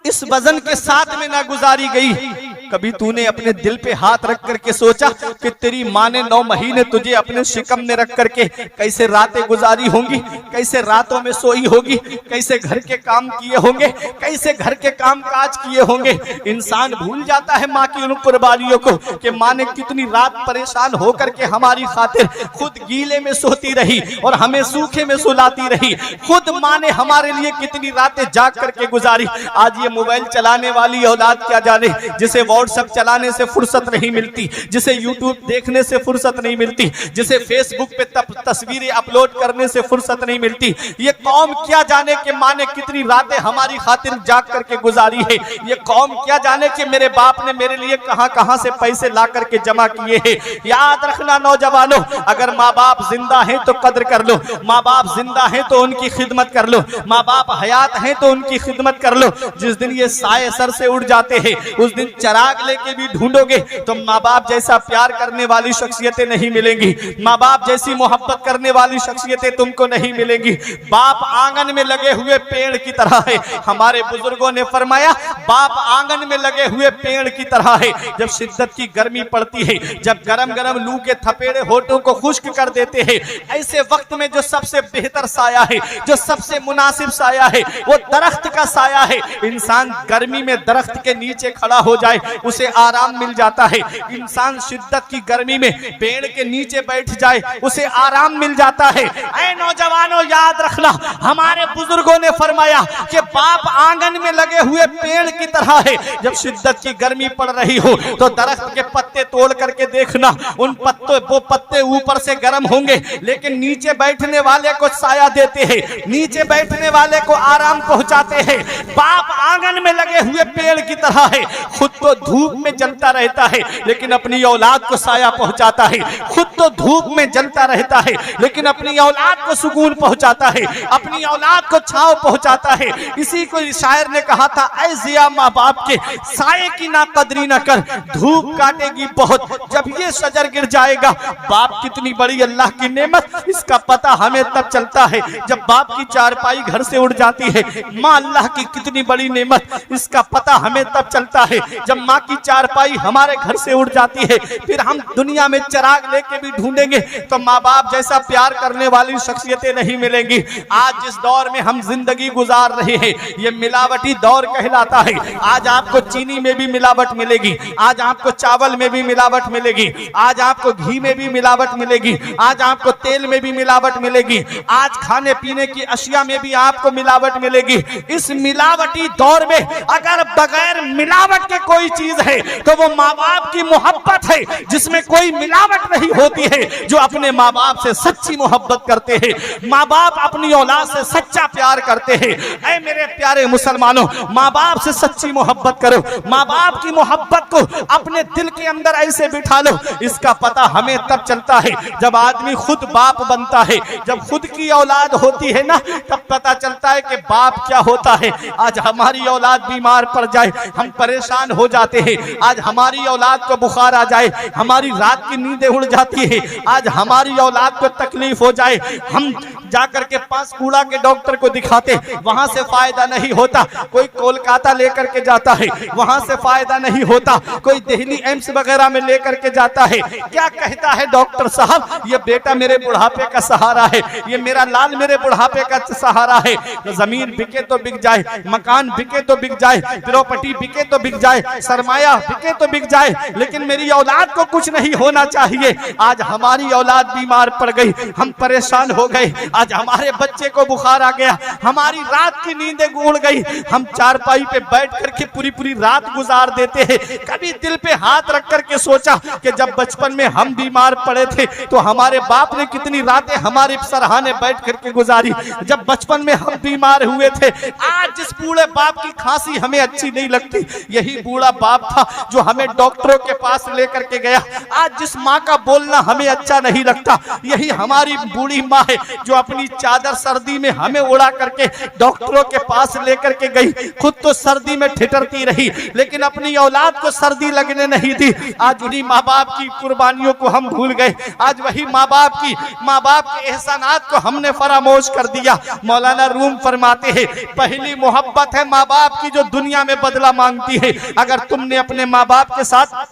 इस वजन के साथ में ना गुजारी गई। कभी तूने अपने दिल पे हाथ रख करके सोचा कि तेरी माँ ने 9 महीने तुझे अपने शिकम में रख करके कैसे रातें गुजारी होंगी, कैसे रातों में सोई होगी, कैसे घर के काम किए होंगे, कैसे घर के काम काज किए होंगे। इंसान भूल जाता है माँ की उन कुर्बानियों को कि माँ ने कितनी रात परेशान होकर के हमारी खातिर खुद गीले में सोती रही और हमें सूखे में सुलाती रही। खुद माँ ने हमारे लिए कितनी रातें जाग करके गुजारी। आज ये मोबाइल चलाने वाली औलाद क्या जाने, जिसे व्हाट्सएप चलाने से फुर्सत नहीं मिलती, जिसे यूट्यूब देखने से फुर्सत नहीं मिलती, जिसे फेसबुक पे तस्वीरें अपलोड करने से फुर्सत नहीं मिलती। ये कौम क्या जाने कि माँ ने कितनी रातें हमारी खातिर जाग करके गुजारी है। ये कौम क्या जाने कि मेरे बाप ने मेरे लिए कहां कहां से पैसे ला करके जमा किए हैं। याद रखना नौजवानों, अगर माँ बाप जिंदा हैं तो कद्र कर लो, माँ बाप जिंदा हैं तो उनकी खिदमत कर लो, माँ बाप हयात हैं तो उनकी खिदमत कर लो। जिस दिन ये साए सर से उड़ जाते हैं उस दिन चराग चिराग लेके भी ढूंढोगे तो माँ बाप जैसा प्यार करने वाली शख्सियतें नहीं मिलेंगी, माँ बाप जैसी मोहब्बत करने वाली शख्सियतें तुमको नहीं मिलेंगी। बाप आंगन में लगे हुए पेड़ की तरह है। हमारे बुजुर्गों ने फरमाया बाप आंगन में लगे हुए पेड़ की तरह है। जब शिद्दत की गर्मी पड़ती है, जब गरम गरम लू के थपेड़े होठों को खुश्क कर देते हैं, ऐसे वक्त में जो सबसे बेहतर साया है, जो सबसे मुनासिब साया है, वो दरख्त का साया है। इंसान गर्मी में दरख्त के नीचे खड़ा हो जाए उसे आराम मिल जाता है। इंसान शिद्दत की गर्मी में पेड़ के नीचे बैठ जाए उसे आराम मिल जाता है। ऐ नौजवानों, याद रखना, हमारे बुजुर्गों ने फरमाया कि बाप आंगन में लगे हुए पेड़ की तरह है। जब शिद्दत की गर्मी पड़ रही हो तो दरख्त के पत्ते तोड़ करके देखना, उन पत्तों वो पत्ते ऊपर से गर्म होंगे लेकिन नीचे बैठने वाले को साया देते हैं, नीचे बैठने वाले को आराम पहुंचाते हैं। बाप आंगन में लगे हुए पेड़ की तरह है। खुद तो धूप में जलता रहता है लेकिन अपनी औलाद को साया पहुंचाता है। खुद तो धूप में जलता रहता है लेकिन अपनी औलाद को सुकून पहुंचाता है, अपनी औलाद को छांव पहुंचाता है। इसी को शायर ने कहा था, ऐ जिया माँ बाप के साये की ना कदरी न कर, धूप काटेगी बहुत जब ये शजर गिर जाएगा। बाप कितनी बड़ी अल्लाह की नेमत, इसका पता हमें तब चलता है जब बाप की चारपाई घर से उड़ जाती है। माँ अल्लाह की कितनी बड़ी नेमत, इसका पता हमें तब चलता है जब माँ की चारपाई हमारे घर से उड़ जाती है। फिर हम दुनिया में चिराग लेके भी ढूंढेंगे तो माँ बाप जैसा प्यार करने वाली शख्सियतें नहीं मिलेंगी। आज जिस दौर में हम जिंदगी गुजार रहे हैं ये मिलावटी दौर कहलाता है। आज आपको चीनी में भी मिलावट मिलेगी, आज आपको चावल में भी मिलावट मिलेगी, आज आपको घी में भी मिलावट मिलेगी, आज आपको तेल में भी मिलावट मिलेगी, आज खाने पीने की अशिया में भी आपको मिलावट मिलेगी। इस मिलावटी दौर में अगर बगैर मिलावट के कोई चीज है तो वो माँ बाप की मोहब्बत है, जिसमें कोई मिलावट नहीं होती है। जो अपने माँ बाप से सच्ची मोहब्बत करते हैं, माँ बाप अपनी औलाद से सच्चा प्यार करते हैं। ऐ मेरे प्यारे मुसलमानों, माँ बाप से सच्ची मोहब्बत करो, माँ बाप की मोहब्बत को अपने दिल के अंदर ऐसे बिठा लो। इसका पता हमें तब चलता है जब आदमी खुद बाप बनता है, जब खुद की औलाद होती है ना, तब पता चलता है कि बाप क्या होता है। आज हमारी औलाद बीमार पड़ जाए हम परेशान हो जाते हैं, आज हमारी औलाद को बुखार आ जाए हमारी रात की नींदें उड़ जाती है, आज हमारी औलाद को तकलीफ हो जाए हम जाकर के पास कूड़ा के डॉक्टर को दिखाते, वहां से फायदा नहीं होता। कोई कोलकाता लेकर के जाता है, वहां से फायदा नहीं होता। कोई दिल्ली एम्स वगैरह में लेकर के जाता है, क्या कहता है डॉक्टर साहब, ये बेटा मेरे बुढ़ापे का सहारा है, ये मेरा लाल मेरे बुढ़ापे का सहारा है। तो जमीन बिके तो बिक जाए, मकान बिके तो बिक जाए, प्रॉपर्टी बिके तो बिक जाए, सरमाया बिके तो बिक जाए, लेकिन मेरी औलाद को कुछ नहीं होना चाहिए। आज हमारी औलाद बीमार पड़ गई, हम परेशान हो गए, आज हमारे बच्चे को बुखार आ गया, हमारी रात की नींदें उड़ गई, हम चारपाई पे बैठ करके पूरी पूरी रात गुजार देते हैं। कभी दिल पे हाथ रख करके सोचा कि जब बचपन में हम बीमार पड़े थे तो हमारे बाप ने कितनी रातें हमारे सरहाने बैठ करके गुजारी, जब बचपन में हम बीमार हुए थे। आज जिस बूढ़े बाप की खांसी हमें अच्छी नहीं लगती, यही बूढ़ा बाप था जो हमें डॉक्टरों के पास लेकर के गया। आज जिस माँ का बोलना हमें अच्छा नहीं लगता, यही हमारी बूढ़ी माँ है जो अपनी चादर सर्दी में हमें उड़ा करके डॉक्टरों के पास लेकर के गई। खुद तो सर्दी में ठिठरती रही लेकिन अपनी औलाद को सर्दी लगने नहीं दी। आज उन्हीं माँ बाप की कुर्बानियों को हम भूल गए, आज वही माँ बाप के एहसानात को हमने फरामोश कर दिया। मौलाना रूम फरमाते हैं, पहली मोहब्बत है माँ बाप की जो दुनिया में बदला मांगती है। अगर तुमने अपने माँ बाप के साथ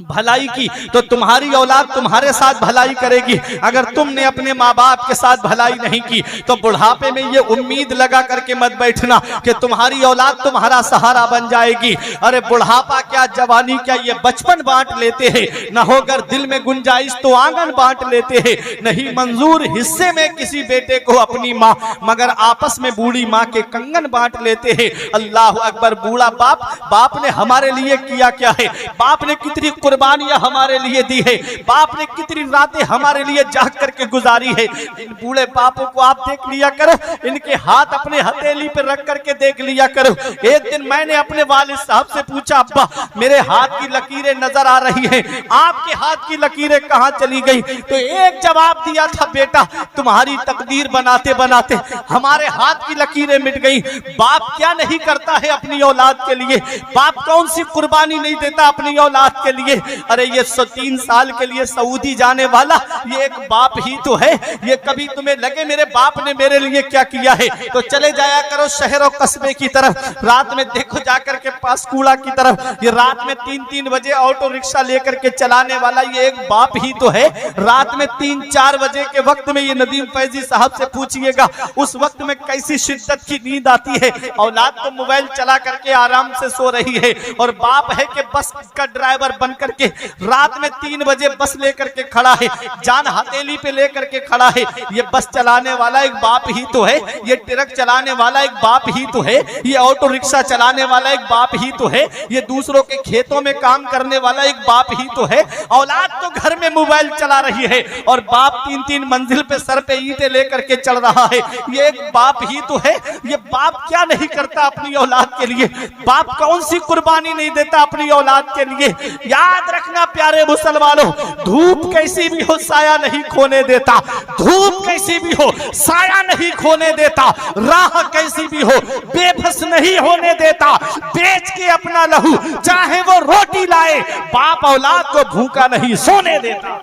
भलाई की तो तुम्हारी औलाद तुम्हारे साथ भलाई करेगी। अगर तुमने अपने माँ बाप के साथ भलाई नहीं की तो बुढ़ापे में ये उम्मीद लगा करके मत बैठना कि तुम्हारी औलाद तुम्हारा सहारा बन जाएगी। अरे बुढ़ापा क्या, जवानी क्या, ये बचपन बांट लेते हैं। न होकर दिल में गुंजाइश तो आंगन बांट लेते हैं। नहीं मंजूर हिस्से में किसी बेटे को अपनी माँ, मगर आपस में बूढ़ी माँ के कंगन बांट लेते हैं। अल्लाह अकबर। बूढ़ा बाप ने हमारे लिए किया क्या है, बाप ने कितनी कुर्बानियां हमारे लिए दी है, बाप ने कितनी रातें हमारे लिए जाग करके गुजारी है। इन बूढ़े बापों को आप देख लिया करो, इनके हाथ अपने हथेली पे रख करके देख लिया करो। एक दिन मैंने अपने वालिद साहब से पूछा, अब्बा मेरे हाथ की लकीरें नजर आ रही हैं, आपके हाथ की लकीरें कहां चली गई? तो एक जवाब दिया था, बेटा तुम्हारी तकदीर बनाते बनाते हमारे हाथ की लकीरें मिट गई। बाप क्या नहीं करता है अपनी औलाद के लिए, बाप कौन सी कुर्बानी नहीं देता अपनी औलाद के लिए। अरे ये 3 साल के लिए सऊदी जाने वाला ये एक बाप ही तो है। ये कभी तुम्हें लगे मेरे बाप ने मेरे लिए क्या किया है, तो चले जाया करो शहर और कस्बे की तरफ, रात में देखो जाकर के पासकूड़ा की तरफ, ये रात में 3-3 बजे ऑटो रिक्शा लेकर के चलाने वाला ये एक बाप ही तो है। रात में 3-4 बजे के वक्त में ये नदीम फैजी साहब से पूछिएगा उस वक्त में कैसी शिद्दत की नींद आती है। औलाद तो मोबाइल चला करके आराम से सो रही है और बाप है कि बस का ड्राइवर बन करके रात में 3 बजे बस लेकर के खड़ा है, जान हथेली पे लेकर के खड़ा है। ये बस चलाने वाला एक बाप ही तो है, ये ट्रक चलाने वाला एक बाप ही तो है, ये ऑटो रिक्शा चलाने वाला एक बाप ही तो है, ये दूसरों के खेतों में काम करने वाला एक बाप ही तो है। औलाद तो घर में मोबाइल चला रही है और बाप 3-3 मंजिल पे सर पे ईंटें लेकर के चल रहा है, ये एक बाप ही तो है। ये बाप क्या नहीं करता अपनी औलाद के लिए, बाप कौन सी कुर्बानी नहीं देता अपनी औलाद के लिए। याद रखना प्यारे मुसलमानों, धूप कैसी भी हो साया नहीं खोने देता, धूप कैसी भी हो साया नहीं खोने देता, राह कैसी भी हो बेबस नहीं होने देता। बेच के अपना लहू चाहे वो रोटी लाए, बाप औलाद को भूखा नहीं सोने देता।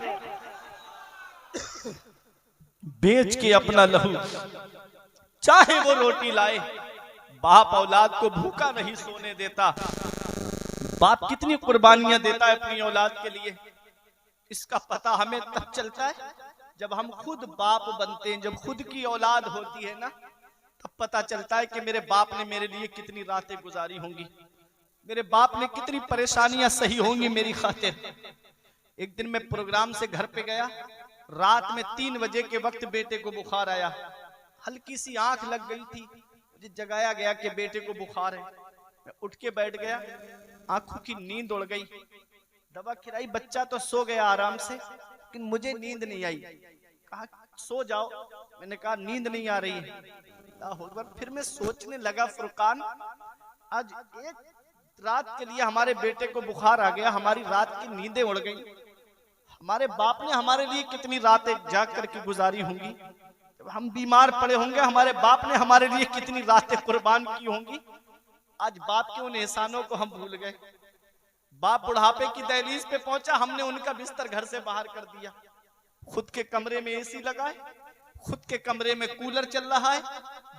बेच के अपना लहू चाहे वो रोटी लाए, बाप औलाद को भूखा नहीं सोने देता। बाप कितनी कुर्बानियां देता है अपनी औलाद के लिए, इसका पता हमें तब चलता है जब हम खुद बाप बनते हैं। जब खुद की औलाद होती है ना, तब पता चलता है कि मेरे बाप ने मेरे लिए कितनी रातें गुजारी होंगी, मेरे बाप ने कितनी परेशानियां सही होंगी मेरी खातिर। एक दिन मैं प्रोग्राम से घर पे गया, रात में 3 बजे के वक्त बेटे को बुखार आया, हल्की सी आंख लग गई थी, मुझे जगाया गया कि बेटे को बुखार है। मैं उठ के बैठ गया, आंखों की नींद उड़ गई, दवा खिलाई, बच्चा तो सो गया आराम से, लेकिन मुझे नींद नहीं आई। कहा सो जाओ, मैंने कहा नींद नहीं आ रही है। फिर मैं सोचने लगा, फुरकान आज एक रात के लिए हमारे बेटे को बुखार आ गया, हमारी रात की नींदें उड़ गई, हमारे बाप ने हमारे लिए कितनी रातें जाग करके गुजारी होंगी, जब हम बीमार पड़े होंगे हमारे बाप ने हमारे लिए कितनी रातें कुर्बान की होंगी। आज बाप के उन एहसानों को हम भूल गए। बाप बुढ़ापे की दहलीज पे पहुंचा, हमने उनका बिस्तर घर से बाहर कर दिया, खुद के कमरे में एसी लगाए, खुद के कमरे में कूलर चल रहा है,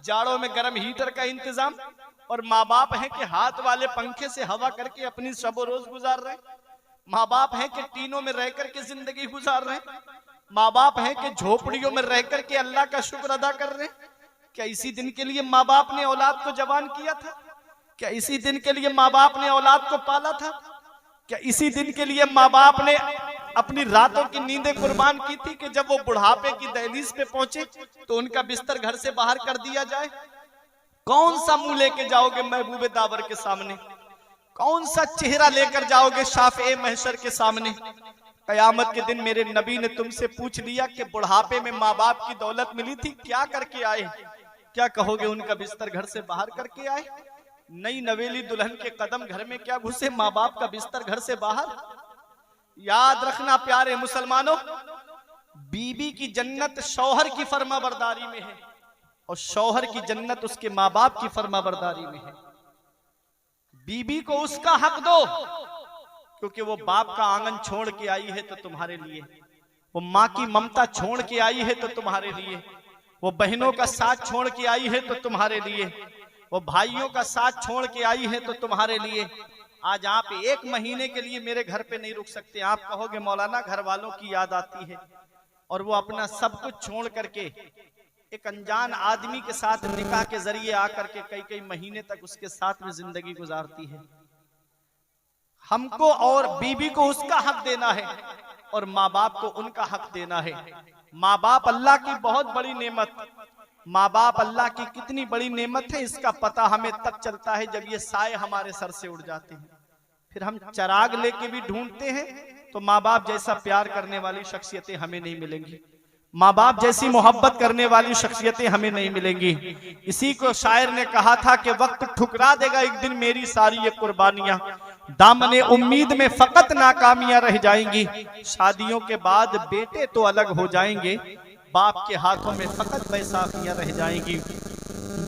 जाड़ों में गर्म हीटर का इंतजाम, और माँ बाप हैं कि हाथ वाले पंखे से हवा करके अपनी शब रोज गुजार रहे हैं। माँ बाप हैं कि टीनों में रह करके जिंदगी गुजार रहे हैं। माँ बाप हैं कि झोपड़ियों में रह करके अल्लाह का शुक्र अदा कर रहे हैं। क्या इसी दिन के लिए माँ बाप ने औलाद को जवान किया था? क्या इसी दिन के लिए माँ बाप ने औलाद को पाला था? क्या इसी दिन के लिए माँ बाप ने अपनी रातों की नींदें कुर्बान की थी कि जब वो बुढ़ापे की दहलीज पे पहुंचे तो उनका बिस्तर घर से बाहर कर दिया जाए? कौन सा मुंह लेके जाओगे महबूबे दावर के सामने? कौन सा चेहरा लेकर जाओगे शाफ़े महशर के सामने? कयामत के दिन मेरे नबी ने तुमसे पूछ लिया कि बुढ़ापे में माँ बाप की दौलत मिली थी, क्या करके आए? क्या कहोगे? उनका बिस्तर घर से बाहर करके आए। नई नवेली दुल्हन के कदम घर में क्या घुसे, माँ बाप का बिस्तर घर से बाहर। याद रखना प्यारे मुसलमानों, बीबी की जन्नत शौहर की फर्माबरदारी में है और शौहर की जन्नत उसके माँ बाप की फर्माबरदारी में है। बीबी को उसका हक दो, क्योंकि वो बाप का आंगन छोड़ के आई है तो तुम्हारे लिए, वो माँ की ममता छोड़ के आई है तो तुम्हारे लिए, वो बहनों का साथ छोड़ के आई है तो तुम्हारे लिए, वो भाइयों का साथ छोड़ के आई है तो तुम्हारे लिए। आज आप 1 महीने के लिए मेरे घर पे नहीं रुक सकते। आप कहोगे मौलाना घर वालों की याद आती है, और वो अपना सब कुछ छोड़ करके एक अनजान आदमी के साथ निकाह के जरिए आकर के कई महीने तक उसके साथ में जिंदगी गुजारती है। हमको और बीबी को उसका हक देना है और माँ बाप को उनका हक देना है। माँ बाप अल्लाह की बहुत बड़ी नेमत, माँ बाप अल्लाह की कितनी बड़ी नेमत है इसका पता हमें तब चलता है जब ये साए हमारे सर से उड़ जाते हैं। फिर हम चिराग लेके भी ढूंढते हैं तो माँ बाप जैसा प्यार करने वाली शख्सियतें हमें नहीं मिलेंगी, माँ बाप जैसी मोहब्बत करने वाली शख्सियतें हमें नहीं मिलेंगी। इसी को शायर ने कहा था कि वक्त ठुकरा देगा एक दिन मेरी सारी ये कुर्बानियां, दामने उम्मीद में फकत नाकामियां रह जाएंगी। शादियों के बाद बेटे तो अलग हो जाएंगे, बाप के हाथों में फकत बैसाखियां रह जाएंगी,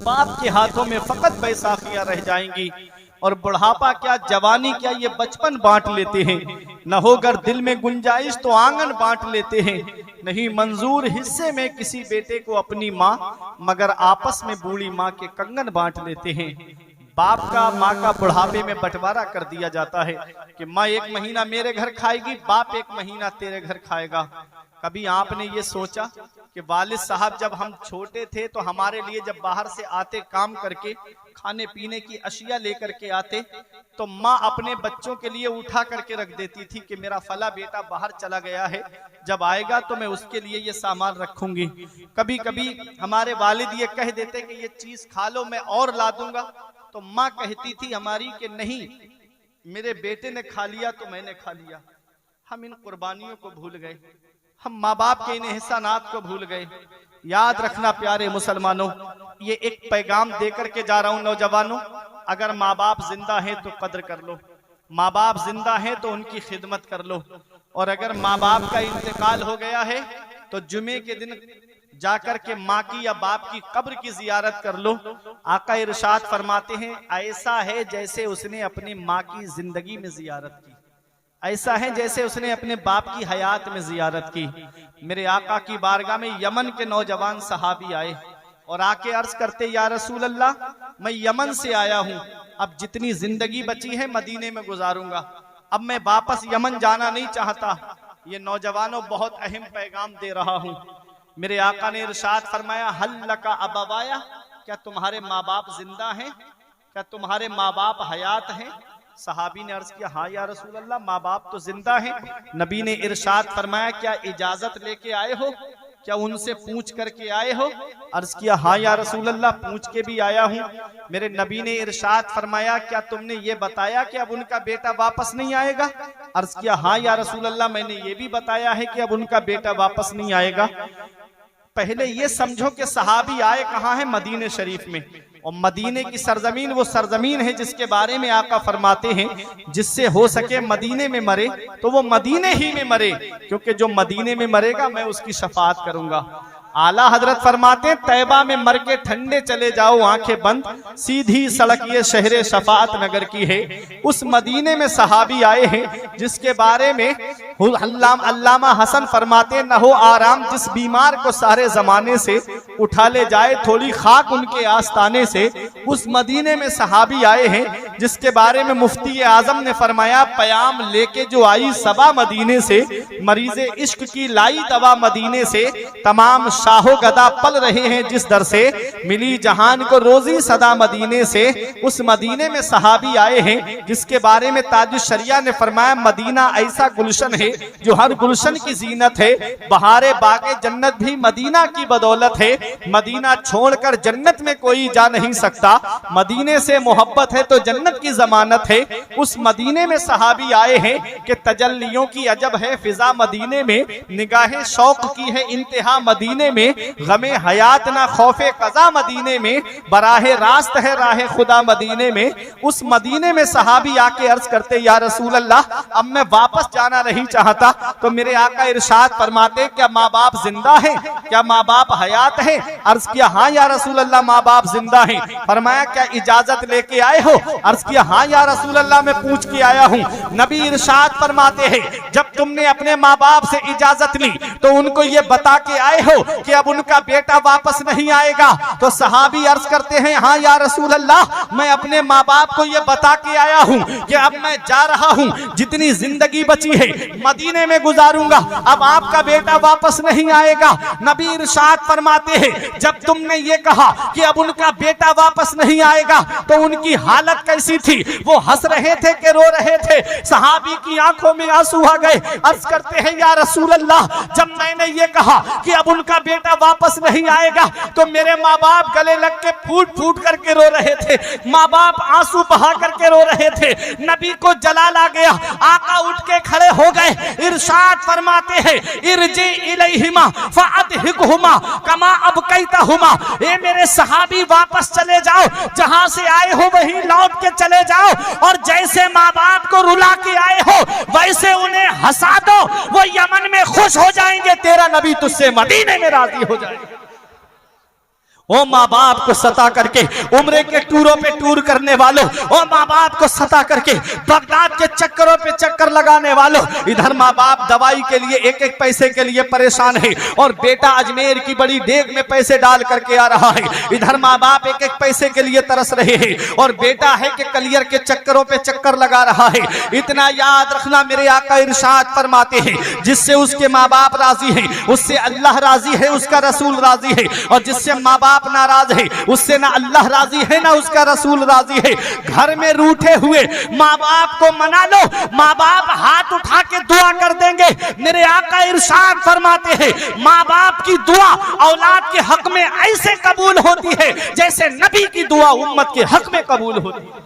बाप के हाथों में फकत बैसाखियां रह जाएंगी। और बुढ़ापा क्या जवानी क्या ये बचपन बांट लेते हैं, न होकर दिल में गुंजाइश तो आंगन बांट लेते हैं। नहीं मंजूर हिस्से में किसी बेटे को अपनी माँ, मगर आपस में बूढ़ी माँ के कंगन बांट लेते हैं। बाप का माँ का बुढ़ापे में बंटवारा कर दिया जाता है कि माँ एक महीना मेरे घर खाएगी, बाप एक महीना तेरे घर खाएगा। कभी आपने ये सोचा कि वालिद साहब जब हम छोटे थे तो हमारे लिए जब बाहर से आते काम करके खाने पीने की अशिया लेकर के आते तो माँ अपने बच्चों के लिए उठा करके रख देती थी कि मेरा फला बेटा बाहर चला गया है, जब आएगा तो मैं उसके लिए ये सामान रखूंगी। कभी कभी हमारे वालिद ये कह देते कि ये चीज खा लो मैं और ला दूंगा, तो माँ कहती थी हमारी कि नहीं, मेरे बेटे ने खा लिया तो मैंने खा लिया। हम इन कुर्बानियों को भूल गए, हम माँ बाप के इन एहसानात को भूल गए। याद रखना प्यारे मुसलमानों, ये एक पैगाम देकर के जा रहा हूं नौजवानों, अगर माँ बाप जिंदा हैं तो कद्र कर लो, माँ बाप जिंदा हैं तो उनकी खिदमत कर लो। और अगर माँ बाप का इंतकाल हो गया है तो जुमे के दिन जाकर के माँ की या बाप की कब्र की जियारत कर लो। आका इरशाद फरमाते हैं ऐसा है जैसे उसने अपनी माँ की जिंदगी में जियारत की, ऐसा है जैसे उसने अपने बाप की हयात में जियारत की। मेरे आका की बारगाह में यमन के नौजवान सहाबी आए और आके अर्ज करते या रसूल अल्लाह, मैं यमन से आया हूँ, अब जितनी जिंदगी बची है मदीने में गुजारूंगा, अब मैं वापस यमन जाना नहीं चाहता। ये नौजवानों बहुत अहम पैगाम दे रहा हूँ। मेरे आका ने इरशाद फरमाया हल लका अबवाया, क्या तुम्हारे माँ बाप जिंदा हैं, क्या तुम्हारे माँ बाप हयात हैं? सहाबी ने अर्ज किया हाँ या रसूल अल्लाह, माँ बाप तो जिंदा हैं। नबी ने इरशाद फरमाया क्या इजाजत लेके आए हो, क्या उनसे पूछ करके आए हो? अर्ज किया हाँ या रसूल अल्लाह, पूछ के भी आया हूँ। मेरे नबी ने इरशाद फरमाया क्या तुमने ये बताया कि अब उनका बेटा वापस नहीं आएगा? अर्ज किया हाँ या रसूल अल्लाह, मैंने ये भी बताया है कि अब उनका बेटा वापस नहीं आएगा। पहले ये समझो कि सहाबी आए कहाँ है? मदीने शरीफ में। और मदीने की सरजमीन वो सरजमीन है जिसके बारे में आका फरमाते हैं जिससे हो सके मदीने में मरे तो वो मदीने ही में मरे, क्योंकि जो मदीने में मरेगा मैं उसकी शफाअत करूंगा। आला हजरत फरमाते तैबा में मर के ठंडे चले जाओ आंखें बंद, सीधी सड़क ये शहरे शफाअत नगर की है। उस मदीने में सहाबी आए हैं जिसके बारे में अल्लामा हसन फरमाते न हो आराम जिस बीमार को सारे जमाने से उठा ले जाए थोड़ी खाक उनके आस्ताने से। उस मदीने में सहाबी आए हैं जिसके बारे में मुफ्ती आजम ने फरमाया पयाम लेके जो आई सबा मदीने से, मरीजे इश्क की लाई दवा मदीने से, तमाम शाहो गदा पल रहे हैं जिस दर से, मिली जहान को रोजी सदा मदीने से। उस मदीने में सहाबी आए हैं जिसके बारे में ताजुश शरिया ने फरमाया मदीना ऐसा गुलशन है जो हर गुलशन की जीनत है, बहारे बागे जन्नत भी मदीना की बदौलत है। मदीना छोड़कर जन्नत में कोई जा नहीं सकता, मदीने से मोहब्बत है तो जन्नत की जमानत है। उस मदीने में सहाबी आए हैं कि तजल्लियों की अजब है फिजा मदीने में, निगाहे शौक की है इंतहा मदीने में, गमे हयात ना खौफे कजा मदीने में, बराहे रास्त है राहे खुदा मदीने में। उस मदीने में सहाबी आके अर्ज करते या रसूल अल्लाह, अब मैं वापस जाना नहीं चाहता। तो मेरे आका इरशाद फरमाते क्या माँ बाप जिंदा है, क्या माँ बाप हयात है? अर्ज किया हाँ या रसूल अल्लाह, माँ बाप जिंदा है। फरमाया क्या इजाजत लेके आए हो? अर्ज किया हाँ या रसूल अल्लाह, मैं पूछ के आया हूँ। नबी इरशाद फरमाते हैं जब तुमने अपने माँ बाप से इजाजत ली तो उनको ये बता के आए हो कि अब उनका बेटा वापस नहीं आएगा? तो सहाबी अर्ज करते हैं हाँ या रसूल अल्लाह, मैं अपने माँ बाप को ये बता के आया हूँ कि अब मैं जा रहा हूँ, जितनी जिंदगी बची है मदीने में गुजारूंगा, अब आपका बेटा वापस नहीं आएगा। नबी इरशाद फरमाते हैं जब तुमने ये कहा कि अब उनका बेटा वापस नहीं आएगा तो उनकी हालत कैसी कैसी थी, वो हंस रहे थे कि रो रहे थे? सहाबी की आंखों में आंसू आ गए। अर्ज करते हैं या रसूल अल्लाह, जब मैंने ये कहा कि अब उनका बेटा वापस नहीं आएगा तो मेरे माँ बाप गले लग के फूट फूट करके रो रहे थे, माँ बाप आंसू बहा करके रो रहे थे। नबी को जलाल आ गया, आका उठ के खड़े हो गए, इरशाद फरमाते हैं इरजी इलैहिमा फअदहिकहुमा कमा अबकैतहुमा, ए मेरे सहाबी वापस चले जाओ, जहां से आए हो वहीं लौट के चले जाओ, और जैसे माँ बाप को रुला के आए हो वैसे उन्हें हंसा दो, वो यमन में खुश हो जाएंगे, तेरा नबी तुझसे मदीने में राजी हो जाएगा। ओ माँ बाप को सता करके उम्रे के टूरों पे टूर करने वालों, ओ माँ बाप को सता करके बगदाद के चक्करों पे चक्कर लगाने वालों, इधर माँ बाप दवाई के लिए एक एक पैसे के लिए परेशान है, और बेटा अजमेर की बड़ी देग में पैसे डाल करके आ रहा है, इधर माँ बाप एक एक पैसे के लिए तरस रहे हैं, और बेटा है कि कलियर के चक्करों पे चक्कर लगा रहा है। इतना याद रखना, मेरे आका इरशाद फरमाते हैं जिससे उसके माँ बाप राजी है उससे अल्लाह राजी है, उसका रसूल राजी है, और जिससे माँ बाप नाराज है उससे ना अल्लाह राजी है ना उसका रसूल राजी है। घर में रूठे हुए माँ बाप को मना लो, माँ बाप हाथ उठा के दुआ कर देंगे। मेरे आका इरशाद फरमाते हैं माँ बाप की दुआ औलाद के हक में ऐसे कबूल होती है जैसे नबी की दुआ उम्मत के हक में कबूल होती है।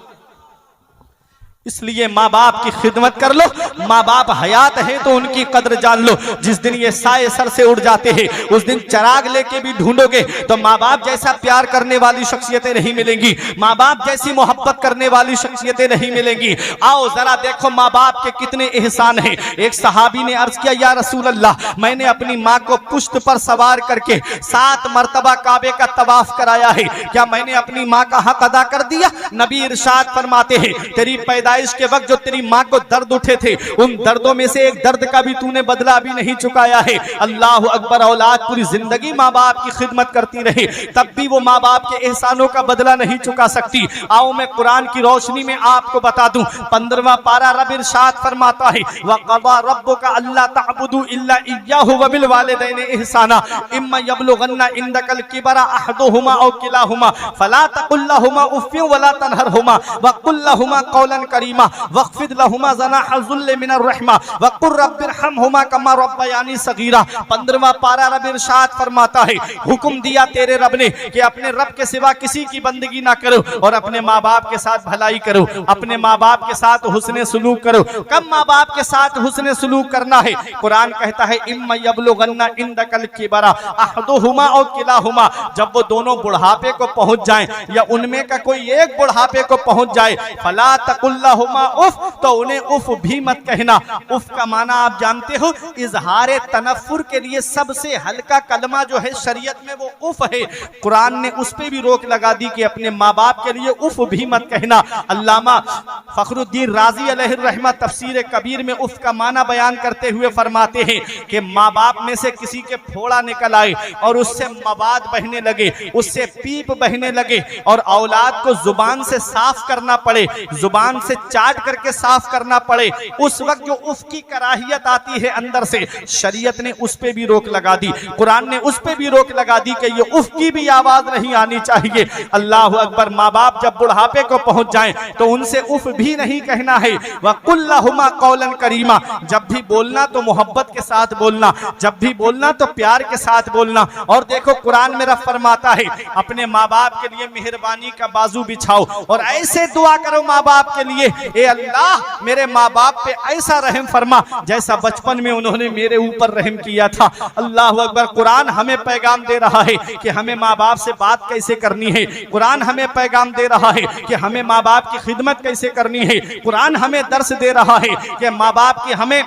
इसलिए माँ बाप की खिदमत कर लो, माँ बाप हयात है तो उनकी कद्र जान लो। जिस दिन ये साए सर से उड़ जाते हैं उस दिन चराग लेके भी ढूंढोगे तो माँ बाप जैसा प्यार करने वाली शख्सियतें नहीं मिलेंगी, माँ बाप जैसी मोहब्बत करने वाली शख्सियतें नहीं मिलेंगी। आओ जरा देखो माँ बाप के कितने एहसान हैं। एक सहाबी ने अर्ज किया या रसूल अल्लाह, मैंने अपनी माँ को पुश्त पर सवार करके 7 मरतबा काबे का तवाफ कराया है, क्या मैंने अपनी माँ का हक अदा कर दिया? नबी इरशाद फरमाते हैं तेरी पैदाइश के वक्त जो तेरी माँ को दर्द उठे थे उन दर्दों में से एक दर्द का भी तूने बदला अभी नहीं चुकाया है। अल्लाह अकबर, औलाद पूरी जिंदगी माँ बाप की खिदमत करती रहे तब भी वो माँ बाप के एहसानों का बदला नहीं चुका सकती। आओ मैं कुरान की रोशनी में आपको बता दूं, 15वां पारा रब इरशाद फरमाता है वक़ज़ा रब्बुका अल्ला तअबुदू इल्ला इय्याहु व बिल वालिदैनि इहसाना इम्मा यबलुगन्ना इंदकल किबरा अहदुहुमा औ किलाहुमा फला तकुल लहुमा उफ़्फिन वला तनहरहुमा वक़ुल लहुमा क़ौलन करीमा वक़्फ़िद लहुमा ज़नाह ज़ुल्ल मिनर रहमा वक़ुर रब्बिरहमहुमा कमा रब्बयानी सगीरा। 15वां पारा रब इरशाद फरमाता है हुक्म दिया तेरे रब ने कि अपने रब के सिवा किसी की बंदगी ना करो और अपने माँ बाप के साथ भलाई करो, अपने माँ बाप के साथ हुस्ने सुलूक करो। कब माँ बाप के साथ हुस्ने सुलूक करना है? कुरान कहता है इम्मा यबलुगन्ना इंदकल किबरा अहदुहुमा औ किलाहुमा, जब वो दोनों बुढ़ापे को पहुंच जाएं या उनमें का कोई एक बुढ़ापे को पहुंच जाए फला तकुल्लाहुमा उफ, तो उन्हें उफ भी मत कहना। उफ का माना आप जानते हो, इजहार तनफ्फुर के लिए सबसे हल्का कलमा जो है शरीयत में वो उफ है। कुरान ने उस पे भी रोक लगा दी कि अपने माँ बाप के लिए उफ भी मत कहना। अल्लामा फखरुद्दीन राजी अलैहि रहमत तफसीर कबीर में उफ का माना बयान करते हुए फरमाते हैं कि माँ बाप में से किसी के फोड़ा निकल आए और उससे मवाद बहने लगे, उससे पीप बहने लगे और औलाद को जुबान से साफ करना पड़े, जुबान से चाट करके साफ करना पड़े, उस वक्त जो उफ की कराहियत आती है अंदर से, शरीयत ने उस पे भी रोक लगा दी। कुरान ने उस पे भी रोक लगा दी कि ये उफ की भी आवाज नहीं आनी चाहिए। अल्लाह अकबर, माँ बाप जब बुढ़ापे को पहुंच जाएं तो उनसे उफ भी नहीं कहना है। वक़ुल लहुमा क़ौलन करीमा, जब भी बोलना तो मोहब्बत के साथ बोलना, जब भी बोलना तो प्यार के साथ बोलना। और देखो कुरान में रब फरमाता है अपने माँ बाप के लिए मेहरबानी का बाजू बिछाओ और ऐसे दुआ करो माँ बाप के लिए, ए अल्लाह मेरे माँ बाप पे ऐसा रहम फरमा जैसा बचपन में उन्होंने मेरे ऊपर रहम किया था। अल्लाह अकबर, कुरान हमें पैगाम दे रहा है कि हमें माँ बाप से बात कैसे करनी है। कुरान हमें पैगाम दे रहा है कि हमें माँ बाप की खिदमत कैसे करनी है। कुरान हमें दर्स दे रहा है कि माँ बाप की हमें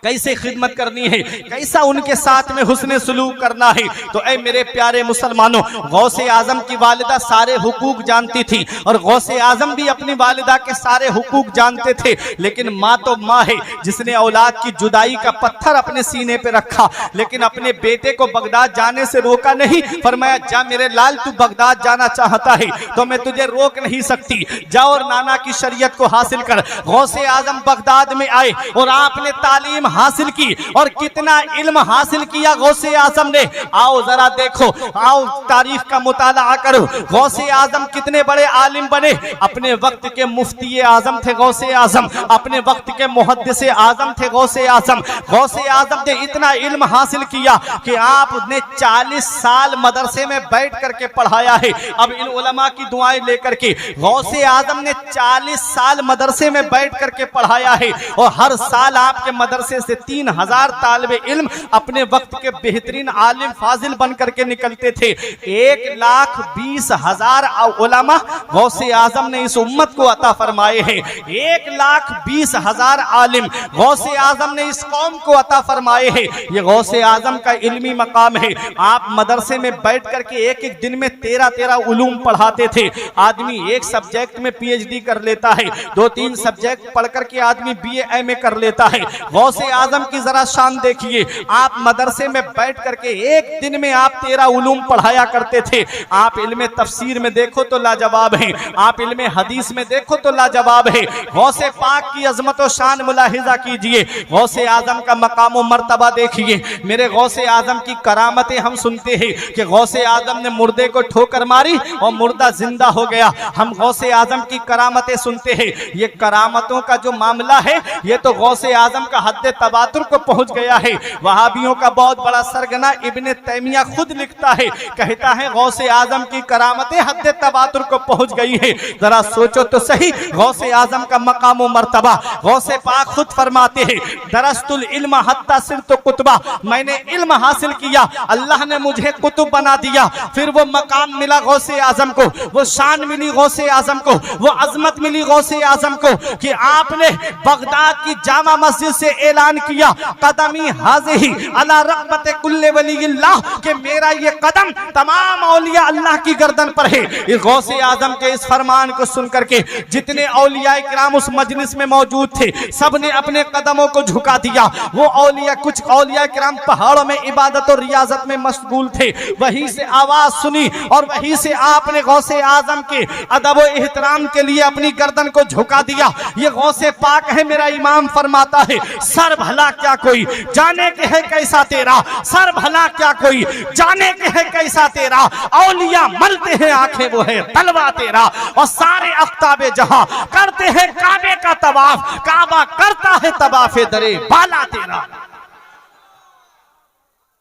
कैसे खिदमत करनी है, कैसा उनके साथ में हुस्ने सुलूक करना है। तो ऐ मेरे प्यारे मुसलमानों, गौसे आजम की वालिदा सारे हुकूक जानती थी और गौसे आजम भी अपनी वालिदा के सारे हुकूक जानते थे, लेकिन माँ तो माँ है जिसने औलाद की जुदाई का पत्थर अपने सीने पे रखा, लेकिन अपने बेटे को बगदाद जाने से रोका नहीं। फरमाया जा मेरे लाल, तू बगदाद जाना चाहता है तो मैं तुझे रोक नहीं सकती, जा और नाना की शरीयत को हासिल कर। गौसे आजम बगदाद में आए और आपने तालीम हासिल की और कितना इल्म हासिल किया गौसे आजम ने। आओ जरा देखो, आओ तारीख का मुताला करो। गौसे आजम कितने बड़े आलिम बने। अपने वक्त के मुफ्ती आजम थे गौसे आजम, अपने वक्त के मुहद्दिस आजम थे गौसे आजम। गौसे आजम ने इतना इल्म हासिल किया कि आपने 40 साल मदरसे में बैठ करके पढ़ाया है। अब इन उलमा की दुआएं लेकर के गौसे आजम ने 40 साल मदरसे में बैठ करके पढ़ाया है और हर साल आपके मदरसे से 3000 तालिबे इल्म अपने वक्त के बेहतरीन आलिम फाजिल बन करके निकलते थे। 1,20,000 उलमा गौसे आजम ने इस उम्मत को अता फरमाए हैं। 1,20,000 आलिम गौसे आजम ने इस कौम को अता फरमाए हैं। ये गौसे आजम का इल्मी मकाम है। आप मदरसे में बैठ करके एक एक दिन में 13 उलूम पढ़ाते थे। आदमी एक सब्जेक्ट में PhD कर लेता है, 2-3 सब्जेक्ट पढ़ करके आदमी BA MA कर लेता है। गौसे आजम की जरा शान देखिए, आप मदरसे में बैठ करके एक दिन में आप 13 उलूम पढ़ाया करते थे। आप इल्मे तफसीर में देखो तो लाजवाब है, आप इल्मे हदीस में देखो तो लाजवाब है। गौसे पाक की अजमत और शान मुलाहिजा कीजिए, गौसे आजम का मकाम और मर्तबा देखिए। मेरे गौसे आजम की करामतें हम सुनते हैं कि गौसे आजम ने मुर्दे को ठोकर मारी और मुर्दा जिंदा हो गया। हम गौसे आजम की करामतें सुनते हैं। ये करामतों का जो मामला है ये तो गौसे आजम का हद तबातुर को पहुंच गया है। वहाबियों का बहुत बड़ा सरगना इब्ने तैमिया खुद लिखता है, कहता है गौसे आजम की करामतें हद तबातुर को पहुंच गई है। जरा सोचो तो सही गौसे आजम का मकाम और मर्तबा। गौसे पाक खुद फरमाते हैं, दरस्तुल इल्म हत्ता सिरतु कुतबा, मैंने इल्म हासिल किया, अल्लाह ने मुझे कुतुब बना दिया। फिर वो मकाम मिला गौसे आजम को, वो शान मिली गौसे आजम को, वो अजमत मिली गौसे आजम को कि आपने बगदाद की जामा मस्जिद से ऐलान किया, कदमी हाज़िही अला रग़बत कुल्ले वलील्लाह, कि मेरा ये कदम तमाम औलिया अल्लाह की गर्दन पर है। इस गौसे आजम के इस फरमान को सुन करके जितने औलिया किराम उस मजलिस में मौजूद थे सब ने अपने कदमों को झुका दिया। वो औलिया, कुछ औलिया किराम पहाड़ों में इबादत और रियाजत में मशगूल थे, वहीं से आवाज सुनी और वहीं से आपने गौसे आजम के अदब व एहतराम के लिए अपनी गर्दन को झुका दिया। ये गौसे पाक है, मेरा इमाम फरमाता है, सर भला क्या कोई जाने के है कैसा तेरा, सर भला क्या कोई जाने के है कैसा तेरा, औलिया मलते हैं आंखें वो है तलवा तेरा, और सारे अख्ताबे जहां करते हैं काबे का तवाफ, काबा करता है तवाफे दरे बाला तेरा।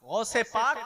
गौसे पाक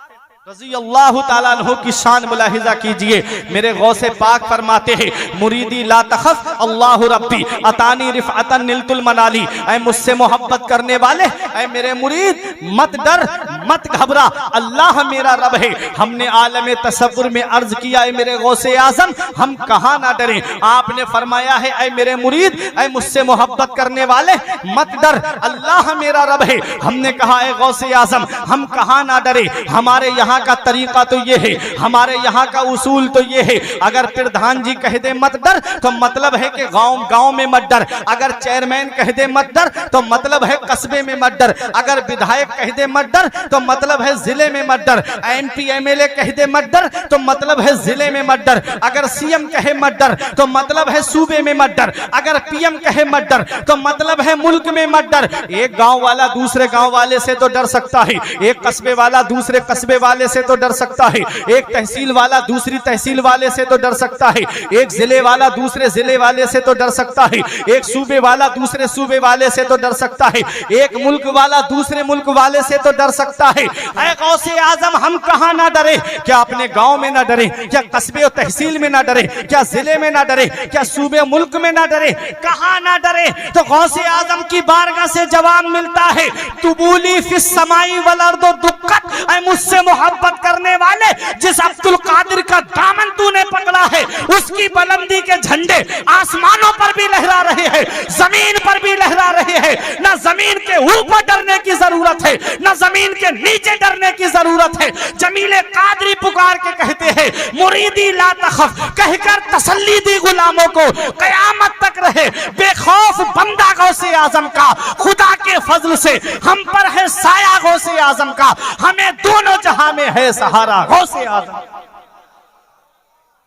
रज़ी अल्लाह ताला अन्हु की शान मुलाहिजा कीजिए। मेरे गौसे पाक फरमाते हैं, मुरीदी ला तखफ अल्लाह रब्बी अतानी रिफ़अतन निलतुल मनाली, ऐ मुझसे मोहब्बत करने वाले, ऐ मेरे मुरीद मत डर मत घबरा, अल्लाह मेरा रब है। हमने आलम तसव्वुर में अर्ज किया, ऐ मेरे गौसे आजम हम कहाँ ना डरें। आपने फरमाया है, ऐ मेरे मुरीद, ऐ मुझसे मोहब्बत करने वाले मत डर, अल्लाह मेरा रब है। हमने कहा, ऐ गौसे आजम हम कहाँ ना डरे, हमारे यहाँ का तरीका तो ये है, हमारे यहाँ का उसूल तो ये है, अगर प्रधान जी कह दे मत डर तो मतलब है कि गांव गांव में मत डर, अगर चेयरमैन कह दे मत डर तो मतलब है कस्बे में मत डर, अगर विधायक कह दे मत डर तो मतलब है जिले में मत डर, MP MLA कह दे मत डर तो मतलब है जिले में मत डर, अगर CM कहे मत डर तो मतलब है सूबे में मत डर, अगर PM कहे मत डर तो मतलब है मुल्क में मत डर। एक गांव वाला दूसरे गांव वाले से तो डर सकता है, एक कस्बे वाला दूसरे कस्बे वाले से तो डर सकता है, एक तहसील वाला दूसरी तहसील वाले से तो डर सकता है, एक जिले वाला दूसरे जिले वाले से तो डर सकता है, एक सूबे वाला दूसरे सूबे वाले से तो डर सकता है, एक मुल्क वाला दूसरे मुल्क वाले से तो डर सकता है। ऐ गौसे आजम हम कहाँ ना डरे, क्या अपने गांव में ना डरे, क्या कस्बे और तहसील में ना डरे, क्या जिले में ना डरे, क्या सूबे मुल्क में ना डरे, कहाँ ना डरे। तो गौसे आजम की बारगाह से जवाब मिलता है, तुबूली फिस समाई वल अर्दो दुक्कत, ऐ मुझसे मोहब्बत करने वाले, जिस अब्दुल कादिर का दामन तूने पकड़ा है उसकी बुलंदी के झंडे आसमानों पर भी लहरा रहे हैं, जमीन पर भी लहरा रहे हैं। न जमीन के ऊपर डरने की जरूरत है, न जमीन के नीचे डरने की जरूरत है। जमीले कादरी पुकार के कहते हैं, मुरीदी ला तखफ, कहकर तसल्ली दी गुलामों को, कयामत तक रहे बेखौफ बंदा गौसे आजम का। खुदा के फजल से हम पर है साया गौसे आजम का, हमें दोनों जहां में है सहारा गौसे आजम।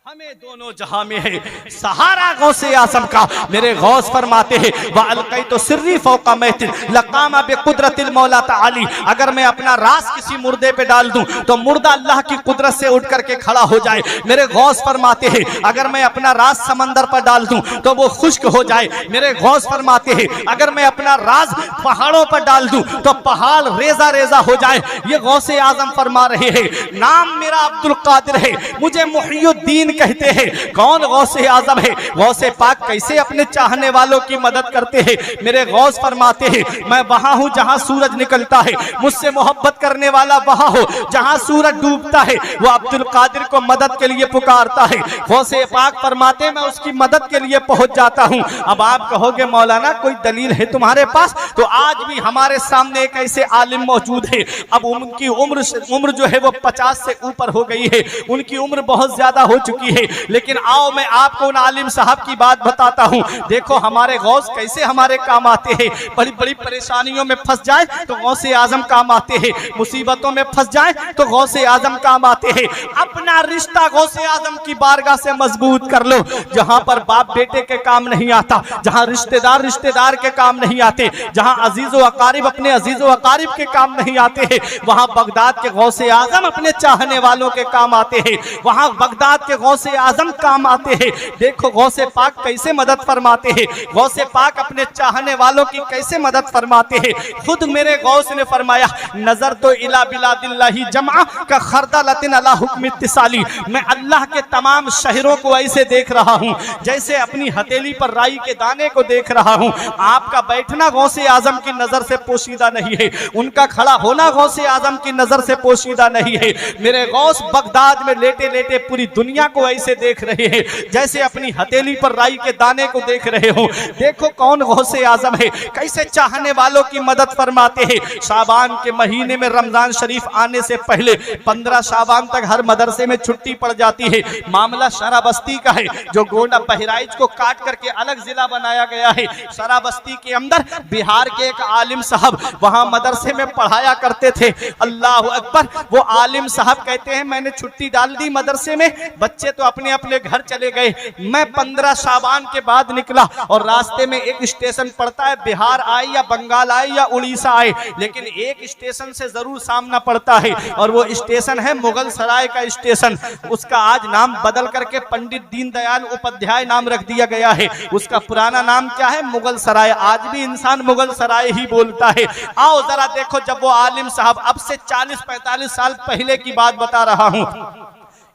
हाँ हमें दोनों जहां में है सहारा गौसे आजम का। मेरे गौस फरमाते हैं वह अलकई तो सिर्री फौका महतिन लकामा बेकुदरतिल मौला ताली। अगर मैं अपना रास किसी मुर्दे पे डाल दूं तो मुर्दा अल्लाह की कुदरत से उठ करके खड़ा हो जाए। मेरे गौस फरमाते हैं अगर मैं अपना राज समंदर पर डाल दूं तो वो खुश्क हो जाए। मेरे गौस फरमाते हैं अगर मैं अपना राज पहाड़ों पर डाल दूं तो पहाड़ रेजा रेजा हो जाए। ये गौसे आजम फरमा रहे हैं। नाम मेरा अब्दुल कादिर है, मुझे मुहियुद्दीन कहते हैं। कौन गौसे आजम है? गौसे पाक कैसे अपने चाहने वालों की मदद करते हैं। मेरे गौस फरमाते हैं मैं वहां हूं जहां सूरज निकलता है, मुझसे मोहब्बत करने वाला वहां हो जहां सूरज डूबता है। वो अब्दुल कादिर को मदद के लिए पुकारता है। गौसे पाक फरमाते मैं उसकी मदद के लिए पहुंच जाता हूं। अब आप कहोगे मौलाना कोई दलील है तुम्हारे पास? तो आज भी हमारे सामने एक ऐसे आलिम मौजूद है। अब उनकी उम्र जो है वो 50 से ऊपर हो गई है, उनकी उम्र बहुत ज्यादा हो चुकी है। लेकिन आओ मैं आपको उन आलिम साहब की बात बताता हूं। देखो हमारे गौस कैसे हमारे काम आते हैं। बड़ी बड़ी परेशानियों में फंस जाए तो गौसे आजम काम आते हैं, मुसीबतों में फंस जाए तो गौसे आजम काम आते हैं। अपना रिश्ता गौसे आजम की बारगाह से मजबूत कर लो। जहां पर बाप बेटे के काम नहीं आता, जहां रिश्तेदार रिश्तेदार के काम नहीं आते, जहां अजीजो अकारिब अपने अजीजो अकारिब के काम नहीं आते हैं, वहां बगदाद के गौसे आजम अपने चाहने वालों के काम आते हैं। वहां बगदाद के गौसे आजम काम आते हैं। देखो गौसे पाक कैसे मदद फरमाते हैं, गौसे पाक अपने चाहने वालों की कैसे मदद फरमाते हैं। खुद मेरे गौस ने फरमाया नजर तो इला बिलादिल्लाही जमा का खरदलतिन अला हुक्म इत्तिसाली। मैं अल्लाह के तमाम शहरों को ऐसे देख रहा हूं जैसे अपनी हथेली पर राई के दाने को देख रहा हूं। आपका बैठना गौसे आजम की नजर से पोशीदा नहीं है, उनका खड़ा होना गौसे आजम की नजर से पोशीदा नहीं है। मेरे गौस बगदाद में लेटे लेटे पूरी दुनिया को ऐसे देख रहे हैं जैसे अपनी हथेली पर राई के दाने को देख रहे हो। देखो कौन गौसे आजम है, कैसे चाहने वालों की मदद फरमाते हैं। शाबान के महीने में रमजान शरीफ आने से पहले 15 शाबान तक हर मदरसे में छुट्टी पड़ जाती है। मामला शराबस्ती का है जो गोंडा बहराइच को काट करके अलग जिला बनाया गया है। शराबस्ती के अंदर बिहार के एक आलिम साहब वहां मदरसे में पढ़ाया करते थे। अल्लाह अकबर। वो आलिम साहब कहते हैं मैंने छुट्टी डाल दी मदरसे में, बच्चे तो अपने अपने घर चले गए। मैं 15 शाबान के बाद निकला और रास्ते में एक स्टेशन पड़ता है, बिहार आए या बंगाल आए या उड़ीसा आए, लेकिन एक स्टेशन से जरूर सामना पड़ता है और वो स्टेशन है मुगल सराय का स्टेशन। उसका आज नाम बदल करके पंडित दीनदयाल उपाध्याय नाम रख दिया गया है। उसका पुराना नाम क्या है? मुगल सराय। आज भी इंसान मुगल सराय ही बोलता है। आओ जरा देखो, जब वो आलिम साहब अब से 40-45 साल पहले की बात बता रहा हूं,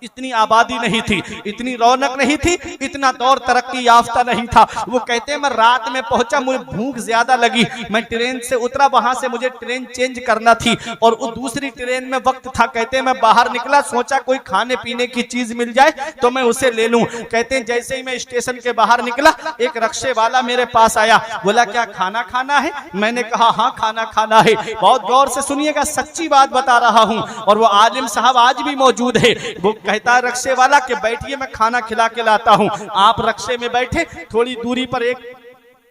इतनी आबादी नहीं थी, इतनी रौनक नहीं थी, इतना दौर तरक्की याफ्ता नहीं था। वो कहते हैं मैं रात में पहुंचा, मुझे भूख ज्यादा लगी, मैं ट्रेन से उतरा, वहां से मुझे ट्रेन चेंज करना थी और वो दूसरी ट्रेन में वक्त था। कहते हैं मैं बाहर निकला, सोचा कोई खाने पीने की चीज मिल जाए तो मैं उसे ले लूं। कहते हैं जैसे ही मैं स्टेशन के बाहर निकला एक रक्शे वाला मेरे पास आया, बोला क्या खाना खाना है? मैंने कहा हाँ खाना खाना है। बहुत गौर से सुनिएगा, सच्ची बात बता रहा हूं। और वो आलिम साहब आज भी मौजूद है। वो कहता है रक्शे वाला कि बैठिए मैं खाना खिला के लाता हूं। आप रक्शे में बैठे, थोड़ी दूरी पर एक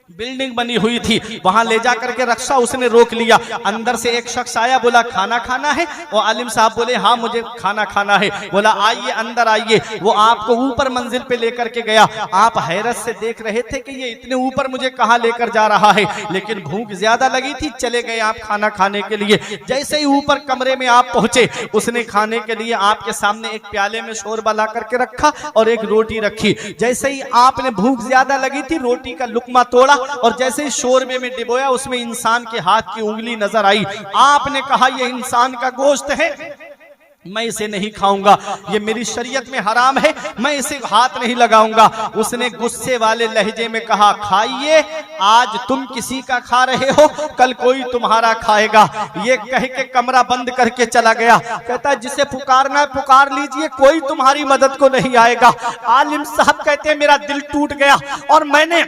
बिल्डिंग बनी हुई थी, वहां ले जा करके रक्षा उसने रोक लिया। अंदर से एक शख्स आया, बोला खाना खाना है? और आलिम साहब बोले हाँ मुझे खाना खाना है। बोला आइए अंदर आइए। वो आपको ऊपर मंजिल पे लेकर के गया। आप हैरत से देख रहे थे कि ये इतने ऊपर मुझे कहाँ लेकर जा रहा है, लेकिन भूख ज्यादा लगी थी, चले गए आप खाना खाने के लिए। जैसे ही ऊपर कमरे में आप पहुंचे, उसने खाने के लिए आपके सामने एक प्याले में शोरबा ला करके रखा और एक रोटी रखी। जैसे ही आपने भूख ज्यादा लगी थी, रोटी का लुकमा तोड़ा और जैसे ही शोरबे में डिबोया, उसमें इंसान के हाथ की उंगली नजर आई। आपने कहा यह इंसान का गोश्त है, मैं इसे नहीं खाऊंगा, ये मेरी शरीयत में हराम है, मैं इसे हाथ नहीं लगाऊंगा। उसने गुस्से वाले लहजे में कहा खाइए, आज तुम किसी का खा रहे हो, कल कोई तुम्हारा खाएगा। ये कह के कमरा बंद करके चला गया। कहता है जिसे पुकारना है पुकार लीजिए, कोई तुम्हारी मदद को नहीं आएगा। आलिम साहब कहते हैं मेरा दिल टूट गया और मैंने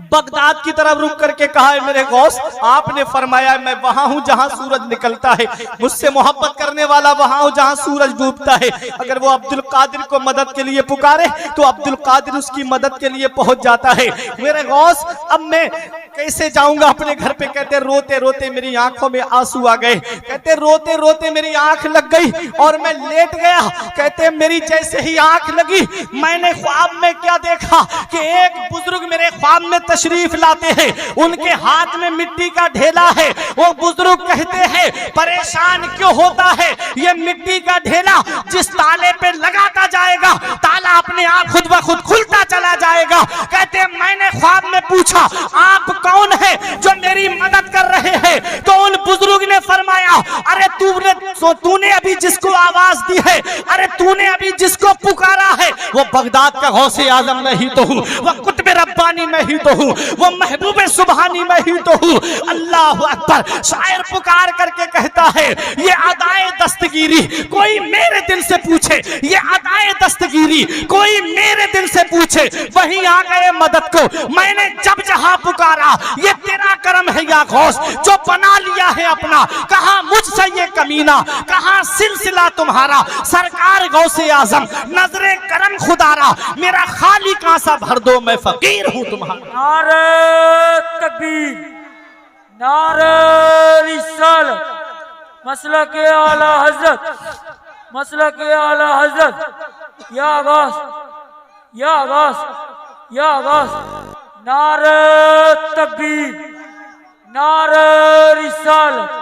बगदाद की तरफ रुक करके कहा है मेरे गौस, आपने फरमाया मैं वहां हूं जहां सूरज निकलता है, मुझसे मोहब्बत करने वाला वहां हूं जहां सूरज डूबता है। अगर वो अब्दुल कादिर को मदद के लिए पुकारे तो अब्दुल कादिर उसकी मदद के लिए पहुंच जाता है। मेरे गौस अब मैं कैसे जाऊंगा अपने घर पे। कहते रोते रोते मेरी आंखों में आंसू आ गए। कहते रोते रोते मेरी आंख लग गई और मैं लेट गया। कहते मेरी जैसे ही आंख लगी मैंने ख्वाब में क्या देखा कि एक बुजुर्ग मेरे ख्वाब में तशरीफ लाते हैं, उनके हाथ में मिट्टी का ढेला है। वो बुजुर्ग कहते हैं परेशान क्यों होता है, ये मिट्टी का ढेला जिस ताले पे लगाता जाएगा ताला अपने आप खुद ब खुद खुलता चला जाएगा। कहते मैंने ख्वाब में पूछा आप कौन है जो मेरी मदद कर रहे हैं, तो उन बुजुर्ग ने फरमाया अरे तूने अभी जिसको आवाज दी है, अरे तूने अभी जिसको पुकारा है वो बगदाद का गौसे आजम मैं ही तो हूँ, वो कुतुब रब्बानी मैं ही तो हूँ, वो महबूब सुबहानी मैं ही तो हूँ। अल्लाह अकबर। शायर पुकार करके कहता है ये अदाए दस्तगीरी कोई मेरे दिल से पूछे, ये अदाए दस्तगीरी कोई मेरे दिल से पूछे, वहीं आ गए मदद को। मैंने जब जहां पुकारा ये तेरा करम है या गौस जो बना लिया है अपना। कहा मुझसे ये कमीना, कहा सिलसिला तुम्हारा, सरकार गौसे आजम नजरे करम खुदारा, मेरा खाली कांसा भर दो मैं फकीर हूं तुम्हारा। नारे तकबीर, नारे रिसालत, मसलक आला हजरत, मसलक आला हजरत, या गौस, या गौस, या गौस। नारे तकबीर, नारे रिसालत।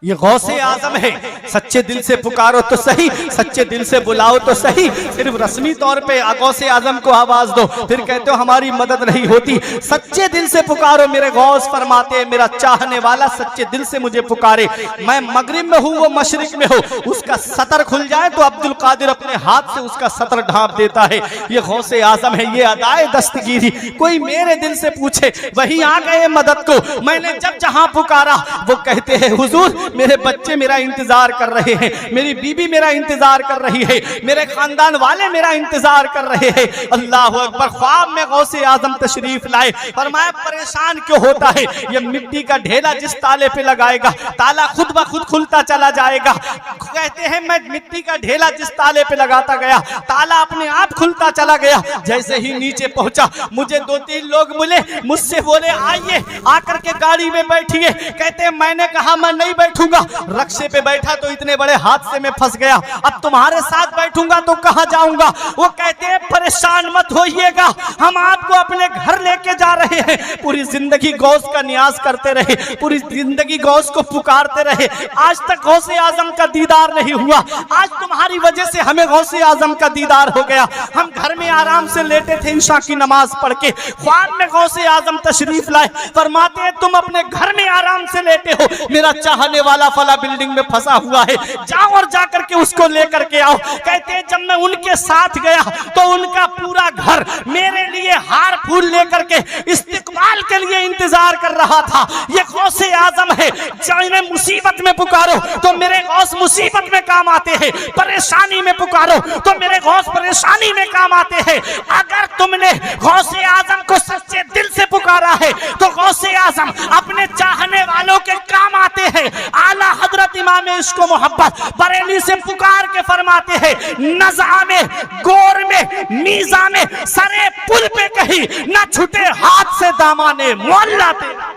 ये गौसे आजम है। सच्चे दिल से पुकारो तो सही, सच्चे दिल से बुलाओ तो सही, सिर्फ रस्मी तौर पे गौसे आजम को आवाज दो फिर कहते हो हमारी मदद नहीं होती। सच्चे दिल से पुकारो। मेरे गौस फरमाते मेरा चाहने वाला सच्चे दिल से मुझे पुकारे, मैं मगरिब में हूँ वो मशरिक में हो, उसका सतर खुल जाए तो अब्दुल कादिर अपने हाथ से उसका सतर ढांप देता है। ये गौसे आजम है, ये अदाए दस्तगीरी कोई मेरे दिल से पूछे, वही आ गए मदद को। मैंने जब जहां पुकारा वो कहते हैं हुजूर मेरे बच्चे मेरा इंतजार कर रहे हैं, मेरी बीबी मेरा इंतजार कर रही है, मेरे खानदान वाले मेरा इंतजार कर रहे हैं। अल्लाह अकबर। ख्वाब में गौसे आजम तशरीफ लाए, फरमाया परेशान क्यों होता है, ये मिट्टी का ढेला जिस ताले पे लगाएगा ताला खुद ब खुद खुलता चला जाएगा। कहते हैं मैं मिट्टी का ढेला जिस ताले पे लगाता गया ताला अपने आप खुलता चला गया। जैसे ही नीचे पहुंचा मुझे 2-3 लोग मिले, मुझसे बोले आइए आकर के गाड़ी में बैठिए। कहते मैंने कहा मैं नहीं बैठूंगा, रक्शे पे बैठा तो इतने बड़े हादसे में फंस गया, अब तुम्हारे साथ बैठूंगा तो कहां जाऊंगा। वो कहते हैं परेशान मत होइएगा, हम आपको अपने घर लेके जा रहे हैं। पूरी जिंदगी गौस का नियाज करते रहे, पूरी जिंदगी गौस को पुकारते रहे, आज तक गौसे आजम का दीदार नहीं हुआ। आज तुम्हारी वजह से हमें गौसे आजम का दीदार हो गया। हम घर में आराम से लेटे थे इंशा की नमाज पढ़ के, ख्वाब में गौसे आजम तशरीफ लाए, फरमाते हैं तुम अपने घर में आराम से लेटे हो, मेरा चाहने वाला फला बिल्डिंग में फंसा हुआ है, जाओ और जाकर के उसको लेकर के आओ। कहते हैं जब मैं उनके साथ गया तो उनका पूरा घर मेरे लिए हार फूल लेकर के इस्तिकबाल के लिए इंतजार कर रहा था। ये गौसे आजम है, जब इन्हें मुसीबत में पुकारो तो मेरे गौस मुसीबत में काम आते हैं, परेशानी में पुकारो तो मेरे गौस परेशानी में काम आते हैं। अगर तुमने गौसे आजम को सच्चे दिल से पुकारा है तो गौसे आजम अपने चाहने वालों के काम आते हैं। आला हजरत इमाम इश्क व मोहब्बत बरेली से पुकार के फरमाते हैं नज़ा में, गोर में, मीज़ा में, सरे पुल पे कहीं ना छूटे हाथ से दामाने मोहल्ला तेरा,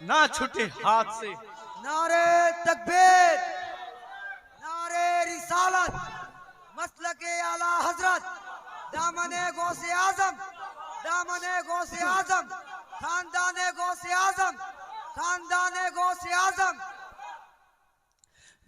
ना छूटे हाथ से। नारे तकबीर, नारे रिसालत, मसलके आला हजरत, दामने गौसे आजम, दामने गौसे आजम, खानदाने गौसे आजम, खानदाने गौसे आजम।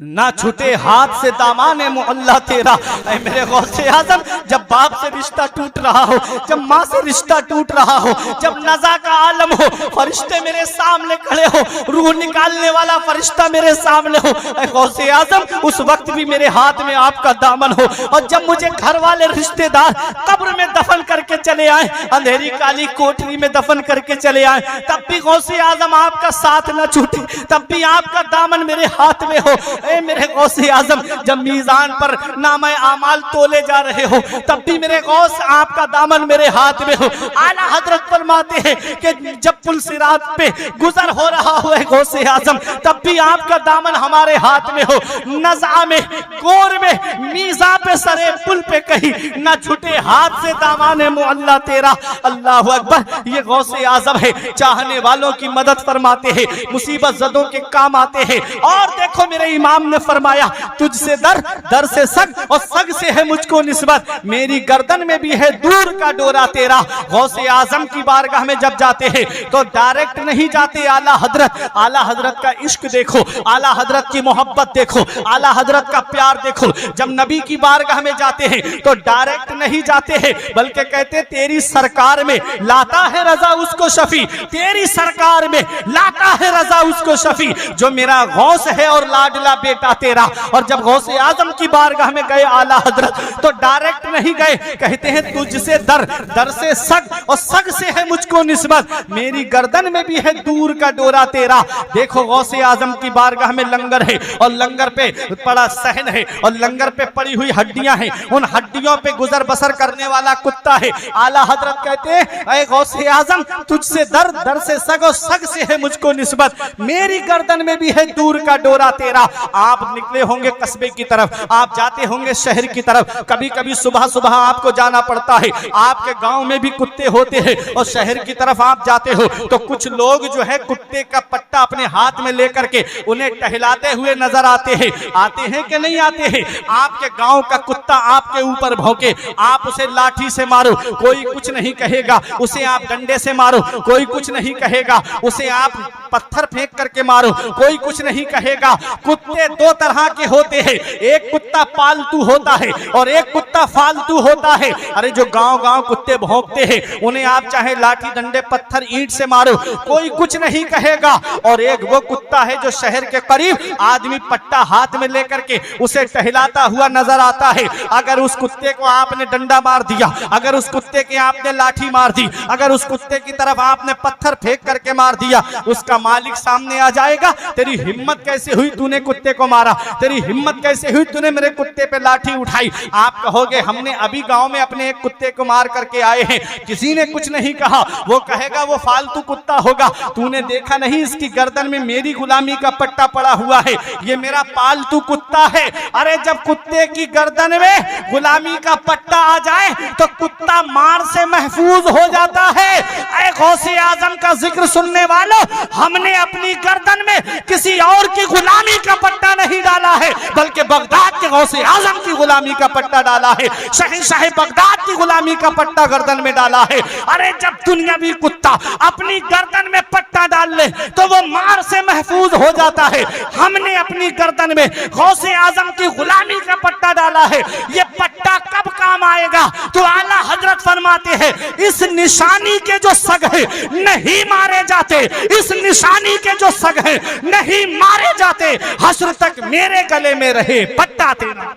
ना छूटे हाथ से दामाने मोहल्ला तेरा। ऐ मेरे गौसे आजम, जब बाप से रिश्ता टूट रहा हो, जब माँ से रिश्ता टूट रहा हो, जब नज़ा का आलम हो, फरिश्ते मेरे सामने खड़े हो, रूह निकालने वाला फरिश्ता मेरे सामने हो, ऐ गौसे आजम उस वक्त भी मेरे हाथ में आपका दामन हो। और जब मुझे घर वाले रिश्तेदार कब्र में दफन करके चले आए, अंधेरी काली कोठरी में दफन करके चले आए, तब भी गौसे आजम आपका साथ न छूटे, तब भी आपका दामन मेरे हाथ में हो। ऐ मेरे गौसे आजम, जब मीज़ान पर नामे आमाल तोले जा रहे हो तब भी मेरे गौस आपका दामन मेरे हाथ में हो। आला हजरत फरमाते हैं कि जब पुल सिरात पे गुजर हो रहा हो गौसे आजम तब भी आपका दामन हमारे हाथ में हो। नज़ा में, गोर में, मीज़ा पे सरे पुल पे कहीं ना छुटे हाथ से दामाने मुअल्ला तेरा। अल्लाह अकबर, ये गौसे आजम है, चाहने वालों की मदद फरमाते हैं, मुसीबत ज़दों के काम आते हैं। और देखो मेरे इमाम ने फरमाया, तुझसे दर, दर से सग, और सग से है मुझको निस्बत, मेरी गर्दन में भी है दूर का डोरा तेरा। गौसे आजम की बारगाह में जब जाते हैं तो डायरेक्ट नहीं जाते, आला हजरत, आला हजरत का इश्क देखो, आला हजरत की मोहब्बत देखो, आला हजरत का प्यार देखो। जब नबी की बारगाह में जाते हैं तो डायरेक्ट नहीं जाते हैं, बल्कि कहते तेरी सरकार में लाता है रजा उसको शफी, तेरी सरकार में लाता है रजा उसको शफी, जो मेरा गौस है और लाडला बेटा तेरा। और जब गौसे आजम की बारगाह में गए आला हजरत तो डायरेक्ट नहीं गए, कहते हैं तुझसे दर, दर से सग, और सग से है मुझको निस्बत, मेरी गर्दन में भी है दूर का डोरा तेरा। देखो गौसे आजम की बारगाह में लंगर है, और लंगर पे पड़ा सहन है, और लंगर पे पड़ी हुई हड्डियां हैं, उन हड्डियों पे गुजर बसर करने वाला कुत्ता है। आला हजरत कहते हैं ऐ गौसे आजम, तुझसे दर, दर से सग, और सग से है मुझको निस्बत, मेरी गर्दन में भी है दूर का डोरा तेरा। आप निकले होंगे कस्बे की तरफ, आप जाते होंगे शहर की तरफ, कभी कभी सुबह सुबह आपको जाना पड़ता है, आपके गांव में भी कुत्ते होते हैं, और शहर की तरफ आप जाते हो तो कुछ लोग जो है कुत्ते का पट्टा अपने हाथ में लेकर के उन्हें टहलाते हुए नजर आते हैं। आते हैं कि नहीं आते हैं? आपके गांव का कुत्ता आपके ऊपर भौंके, आप उसे लाठी से मारो, कोई कुछ नहीं कहेगा, उसे आप डंडे से मारो, कोई कुछ नहीं कहेगा, उसे आप पत्थर फेंक करके मारो, कोई कुछ नहीं कहेगा। कुत्ते दो तरह के होते हैं, एक कुत्ता पालतू होता है और एक कुत्ता फालतू होता है। अरे जो गांव गांव कुत्ते भौंकते हैं उन्हें आप चाहे लाठी डंडे पत्थर ईंट से मारो, कोई कुछ नहीं कहेगा। और एक वो कुत्ता है जो शहर के करीब आदमी पट्टा हाथ में लेकर के उसे टहलाता हुआ नजर आता है। अगर उस कुत्ते को आपने डंडा मार दिया, अगर उस कुत्ते की आपने लाठी मार दी, अगर उस कुत्ते की तरफ आपने पत्थर फेंक करके मार दिया, उसका मालिक सामने आ जाएगा, तेरी हिम्मत कैसे हुई तूने कुत्ते को मारा, तेरी हिम्मत कैसे हुई तूने मेरे कुत्ते पे लाठी उठाई। आप कहोगे हमने अभी गांव में अपने एक कुत्ते को मार करके आए हैं, किसी ने कुछ नहीं कहा, वो कहेगा वो फालतू कुत्ता होगा, तूने देखा नहीं इसकी गर्दन में मेरी गुलामी का पट्टा पड़ा हुआ है, ये मेरा पालतू कुत्ता है। अरे जब कुत्ते की गर्दन में गुलामी का पट्टा आ जाए तो कुत्ता मार से महफूज हो जाता है। ऐ गौसे आजम का जिक्र सुनने वालों, हमने अपनी गर्दन में किसी और की गुलामी का पट्टा नहीं डाला है, बल्कि बगदाद के गौसे आजम की गुलामी का पट्टा डाला है, शहंशाह बगदाद की गुलामी का पट्टा गर्दन में डाला है। अरे जब दुनियावी कुत्ता अपनी गर्दन में पट्टा डाल ले तो वो मार से महफूज हो जाता है। हमने अपनी गर्दन में गौसे आजम की गुलामी का पट्टा डाला है। ये पट्टा कब काम आएगा? तो आला हजरत फरमाते हैं इस निशानी के जो सग है नहीं मारे जाते, इस निशानी के जो सग है नहीं मारे जाते, हश्र तक मेरे गले में रहे पट्टा तेरा,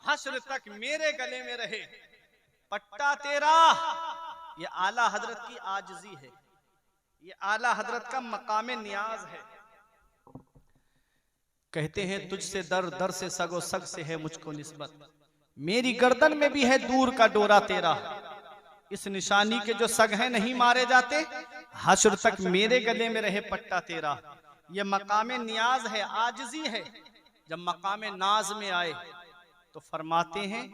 हश्र तक मेरे गले में रहे पट्टा तेरा। ये आला हजरत की आजिज़ी है, ये आला हजरत का मकाम नियाज है। कहते हैं तुझसे दर, दर से सगो सग से है मुझको निस्बत, मेरी गर्दन में भी है दूर का डोरा तेरा। इस निशानी के जो सग हैं नहीं मारे जाते, हश्र तक मेरे गले में रहे पट्टा तेरा। ये मकाम नियाज है, आजिज़ी है। जब मकाम नाज में आए तो फरमाते हैं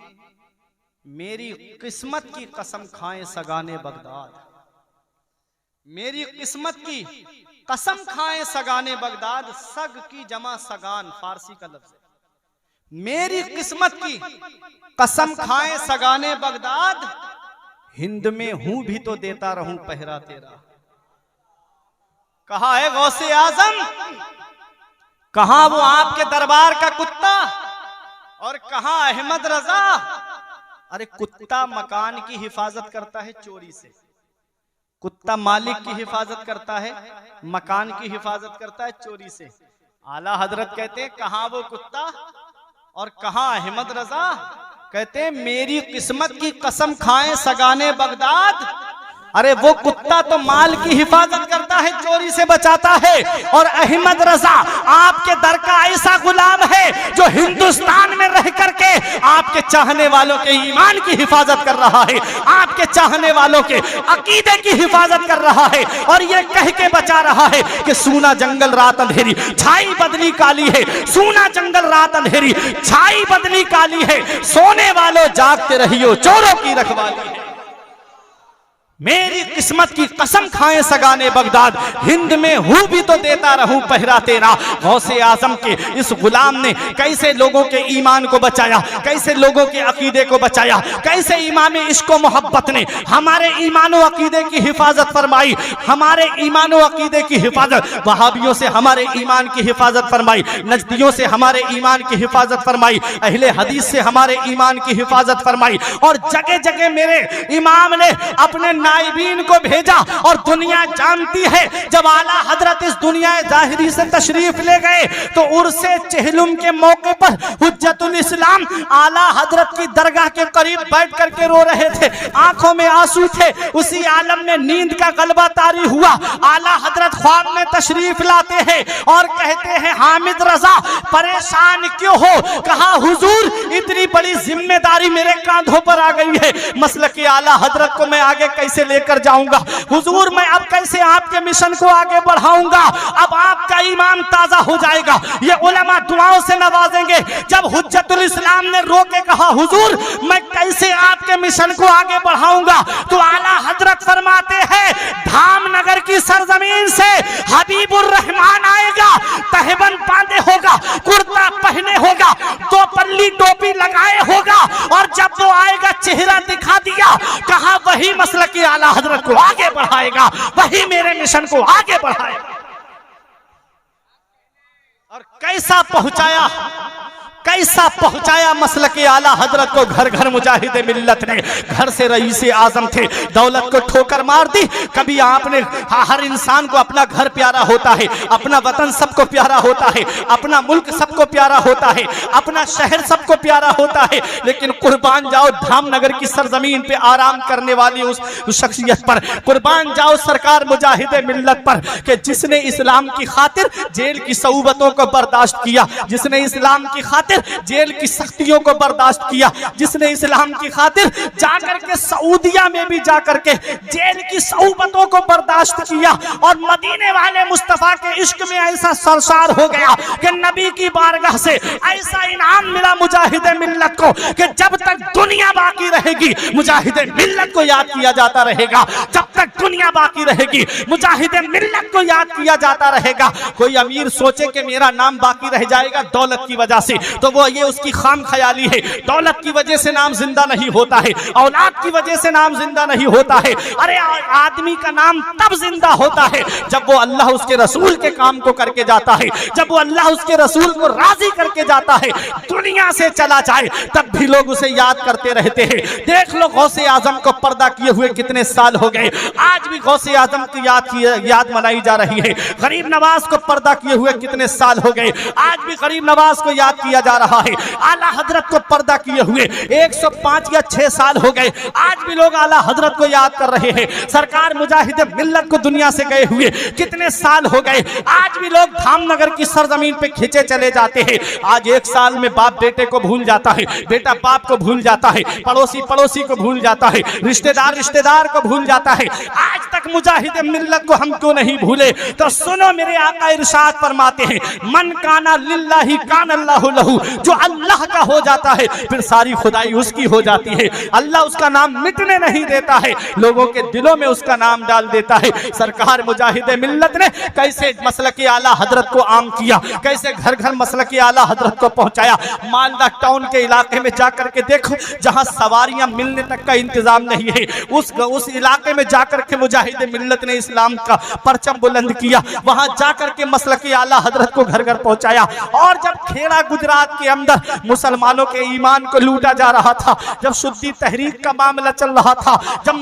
मेरी किस्मत की कसम खाएं सगाने बगदाद, मेरी किस्मत की कसम खाएं सगाने बगदाद। सग की जमा सगान फारसी का लफ्ज है। मेरी किस्मत की कसम खाएं सगाने बगदाद, हिंद में हूं भी तो देता रहूं पहरा तेरा। कहा है गौसे आजम, कहां वो आपके दरबार का कुत्ता और कहां अहमद रजा। अरे कुत्ता मकान की हिफाजत करता है चोरी से, कुत्ता मालिक की हिफाजत करता है, मकान की हिफाजत करता है चोरी से। आला हजरत कहते हैं कहां वो कुत्ता और कहां अहमद रजा। कहते हैं मेरी किस्मत की कसम खाएं सगाने बगदाद। अरे वो कुत्ता तो माल की हिफाजत करता है, चोरी से बचाता है, और अहमद रजा आपके दर का ऐसा गुलाम है जो हिंदुस्तान में रह करके आपके आपके चाहने वालों के ईमान की हिफाजत कर रहा है, आपके चाहने वालों के अकीदे की हिफाजत कर रहा है, और ये कह के बचा रहा है कि सूना जंगल रात अंधेरी छाई बदली काली है, सूना जंगल रात अंधेरी छाई बदली काली है, सोने वालों जागते रहियो चोरों की रखवाली है। मेरी किस्मत की कसम खाएं सगाने बगदाद, हिंद में हूं भी तो देता रहूं पहरा तेरा। गौसे आजम के इस गुलाम ने कैसे लोगों के ईमान को बचाया, कैसे लोगों के अकीदे को बचाया, कैसे इमाम इश्क व मोहब्बत ने हमारे ईमान व अकीदे की हिफाजत फरमाई, हमारे ईमान व अकीदे की हिफाजत, वहाबियों से हमारे ईमान की हिफाजत फरमाई, नजदियों से हमारे ईमान की हिफाजत फरमाई, अहले हदीस से हमारे ईमान की हिफाजत फरमाई, और जगह जगह मेरे इमाम ने अपने नाइबीन को भेजा। और दुनिया जानती है जब आला हजरत इस दुनिया जाहिरी से तशरीफ ले गए तो उर्से चहलुम के मौके पर हुज्जतुल इस्लाम आला हजरत की दरगाह के करीब बैठ करके रो रहे थे, आंखों में आंसू थे। उसी आलम में नींद का गलबा तारी हुआ, आला हजरत ख्वाब में तशरीफ लाते हैं और कहते हैं हामिद रजा परेशान क्यों हो? कहा हुजूर इतनी बड़ी जिम्मेदारी मेरे कांधों पर आ गई है, मसलक आला हजरत को मैं आगे कैसे लेकर जाऊंगा? हुजूर मैं अब कैसे आपके मिशन को आगे बढ़ाऊंगा? अब आपका ईमान ताजा हो जाएगा, ये उलमा दुआओं से नवाजेंगे। जब हुज्जतुल इस्लाम ने रो के कहा हुजूर मैं कैसे आपके मिशन को आगे बढ़ाऊंगा, तो आला हजरत फरमाते हैं धामनगर की सरजमीन से हबीबुर रहमान आएगा, तहबन बांधे होगा, कुर्ता पहने होगा, दो पल्ली टोपी लगाए होगा, और जब वो आएगा चेहरा दिखा दिया, कहा वही मसलक की आला हजरत को आगे बढ़ाएगा, वही मेरे मिशन को आगे बढ़ाएगा। और कैसा पहुंचाया, कैसा पहुंचाया मसलक आला हजरत को घर घर मुजाहिद मिल्लत ने। घर से रईसे आजम थे, दौलत को ठोकर मार दी। कभी आपने हर इंसान को अपना घर प्यारा होता है, अपना वतन सबको प्यारा होता है, अपना मुल्क सबको प्यारा होता है, अपना शहर सबको प्यारा होता है, लेकिन कुर्बान जाओ धामनगर की सरजमीन पे आराम करने वाली उस शख्सियत पर, कुर्बान जाओ सरकार मुजाहिद मिल्लत पर कि जिसने इस्लाम की खातिर जेल की सऊबतों को बर्दाश्त किया, जिसने इस्लाम की खातिर जेल की सख्तियों को बर्दाश्त किया, जिसने इस्लाम की खातिर जाकर के सऊदिया में भी जाकर के जेल की सऊबतों को बर्दाश्त किया, और मदीने वाले मुस्तफा के इश्क में ऐसा सरसार हो गया कि नबी की बारगाह से ऐसा इनाम मिला मुजाहिद मिल्लत को कि जब तक दुनिया बाकी रहेगी मुजाहिद मिल्लत को याद किया जाता रहेगा, जब तक दुनिया बाकी रहेगी मुजाहिद मिल्लत को याद किया जाता रहेगा। कोई अमीर सोचे कि मेरा नाम बाकी रह जाएगा दौलत की वजह से, तो वो ये उसकी खाम ख्याली है। दौलत की वजह से नाम जिंदा नहीं होता है, औलाद की वजह से नाम जिंदा नहीं होता है। अरे आदमी का नाम तब जिंदा होता है जब वो अल्लाह उसके रसूल के काम को करके जाता है, जब वो अल्लाह उसके रसूल को राजी करके जाता है। दुनिया से चला जाए तब भी लोग उसे याद करते रहते हैं। देख लो गौसे आजम को पर्दा किए हुए कितने साल हो गए, आज भी गौसे आजम की याद मनाई जा रही है। गरीब नवाज को पर्दा किए हुए कितने साल हो गए, आज भी गरीब नवाज को याद किया जा रहा है। आला हजरत को पर्दा किए हुए 105 या 6 साल हो गए, आज भी लोग आला हजरत को याद कर रहे हैं। सरकार मुजाहिद मिल्लत को दुनिया से गए हुए कितने साल हो गए, आज भी लोग धामनगर की सरजमीन पे खींचे चले जाते हैं। आज 1 साल में बाप बेटे को भूल जाता है, बेटा बाप को भूल जाता है, पड़ोसी पड़ोसी को भूल जाता है, रिश्तेदार रिश्तेदार को भूल जाता है। आज तक मुजाहिद मिल्लत को हम क्यों नहीं भूले? तो सुनो मेरे आका इरशाद फरमाते हैं मन काना लिल्लाहि कान अल्लाहु लहू, जो अल्लाह का हो जाता है फिर सारी खुदाई उसकी हो जाती है। अल्लाह उसका नाम मिटने नहीं देता है, लोगों के दिलों में उसका नाम डाल देता है। सरकार मुजाहिद मिल्लत ने कैसे मसलक आला हजरत को आम किया, कैसे घर घर मसलक आला हजरत को पहुंचाया। मालदा टाउन के इलाके में जाकर के देखो, जहां सवारियां मिलने तक का इंतजाम नहीं है, उस इलाके में जाकर के मुजाहिद मिल्लत ने इस्लाम का परचम बुलंद किया, वहां जाकर के मसलक आला हजरत को घर घर पहुंचाया। और जब खेड़ा गुजरात के अंदर मुसलमानों के ईमान को लूटा जा रहा था, जब शुद्धी तहरीक का मामला चल रहा था, जब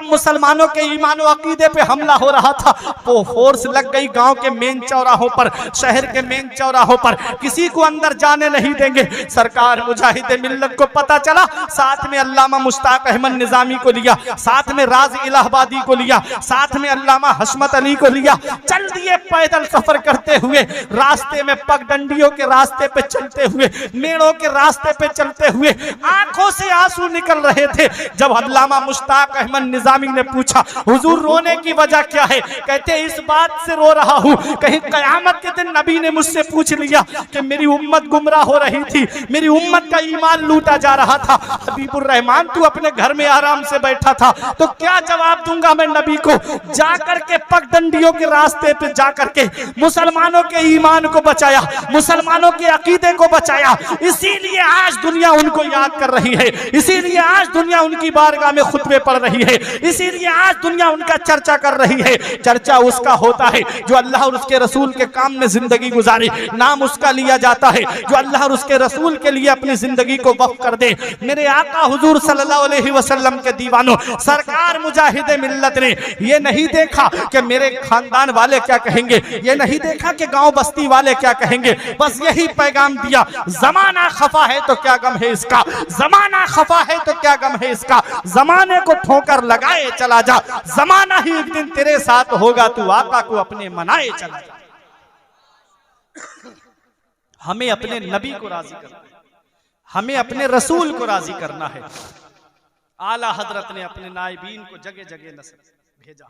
मुसलमानों के ईमान और अकीदे पे हमला हो रहा था, तो फोर्स लग गई गांव के मेन चौराहों पर, शहर के मेन चौराहों पर, किसी को अंदर जाने नहीं देंगे। सरकार मुजाहिद मिल्लत को पता चला, साथ में अल्लामा मुश्ताक अहमद निजामी को लिया, साथ में राज इलाहाबादी को लिया, साथ में अल्लामा हशमत अली को लिया, चल दिए पैदल सफर करते हुए। रास्ते में पगडंडियों के रास्ते पे चलते हुए, मेड़ों के रास्ते पे चलते हुए आंखों से आंसू निकल रहे थे। जब अल्लामा मुश्ताक अहमद निजामी ने पूछा, हुजूर रोने की वजह क्या है? कहते इस बात से रो रहा हूँ, कहीं कयामत के दिन नबी ने मुझसे पूछ लिया कि मेरी उम्मत गुमराह हो रही थी, मेरी उम्मत का ईमान लूटा जा रहा था, हबीबुर रहमान तू अपने घर में आराम से बैठा था, तो क्या जवाब दूंगा मैं नबी को? जाकर के पगडंडियों के रास्ते पे जाकर के मुसलमानों के ईमान को बचाया, मुसलमानों के अकीदे को बचाया। इसीलिए आज दुनिया उनको याद कर रही है, इसीलिए आज दुनिया उनकी बारगाह में खुतबे पढ़ रही है, इसीलिए आज दुनिया उनका चर्चा कर रही है। चर्चा उसका होता है जो अल्लाह और उसके रसूल के काम में जिंदगी गुजारे, नाम उसका लिया जाता है जो अल्लाह और उसके रसूल के लिए अपनी जिंदगी को वक्फ कर दे। मेरे आका हुजूर सल्लल्लाहु अलैहि वसल्लम के दीवानों, सरकार मुजाहिदे मिल्लत ने ये नहीं देखा कि मेरे खानदान वाले क्या कहेंगे, ये नहीं देखा कि गांव बस्ती वाले क्या कहेंगे, बस यही पैगाम दिया, जमाना खफा है तो क्या गम है इसका, जमाना खफा है तो क्या गम है इसका, जमाने को ठोकर लगाए चला जा, जमाना ही एक दिन तेरे साथ होगा, तू आका को अपने मनाए चला जा। हमें अपने नबी को राजी करना है, हमें अपने रसूल को राजी करना है। आला हजरत ने अपने नायबीन को जगह जगह नस्र भेजा।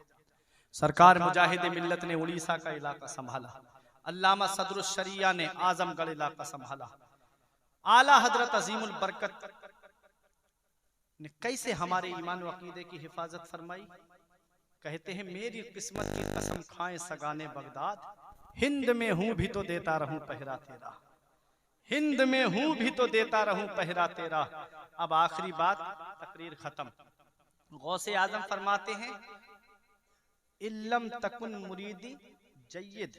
सरकार मुजाहिदे मिल्लत ने उड़ीसा का इलाका संभाला, अल्लामा सदरुश शरिया ने आजमगढ़ इलाका संभाला। आला हजरत अजीमुल बरकत ने कैसे हमारे ईमान व अकीदे की हिफाजत फरमाई? कहते हैं मेरी किस्मत की कसम खाए सगाने बगदाद, हिंद में हूं भी तो देता रहूं पहरा तेरा, हिंद में हूं भी तो देता रहूं पहरा तेरा। अब आखिरी बात, तकरीर खत्म। गौसे आजम फरमाते हैं इल्लम तकुन मुरीदी जय्यद,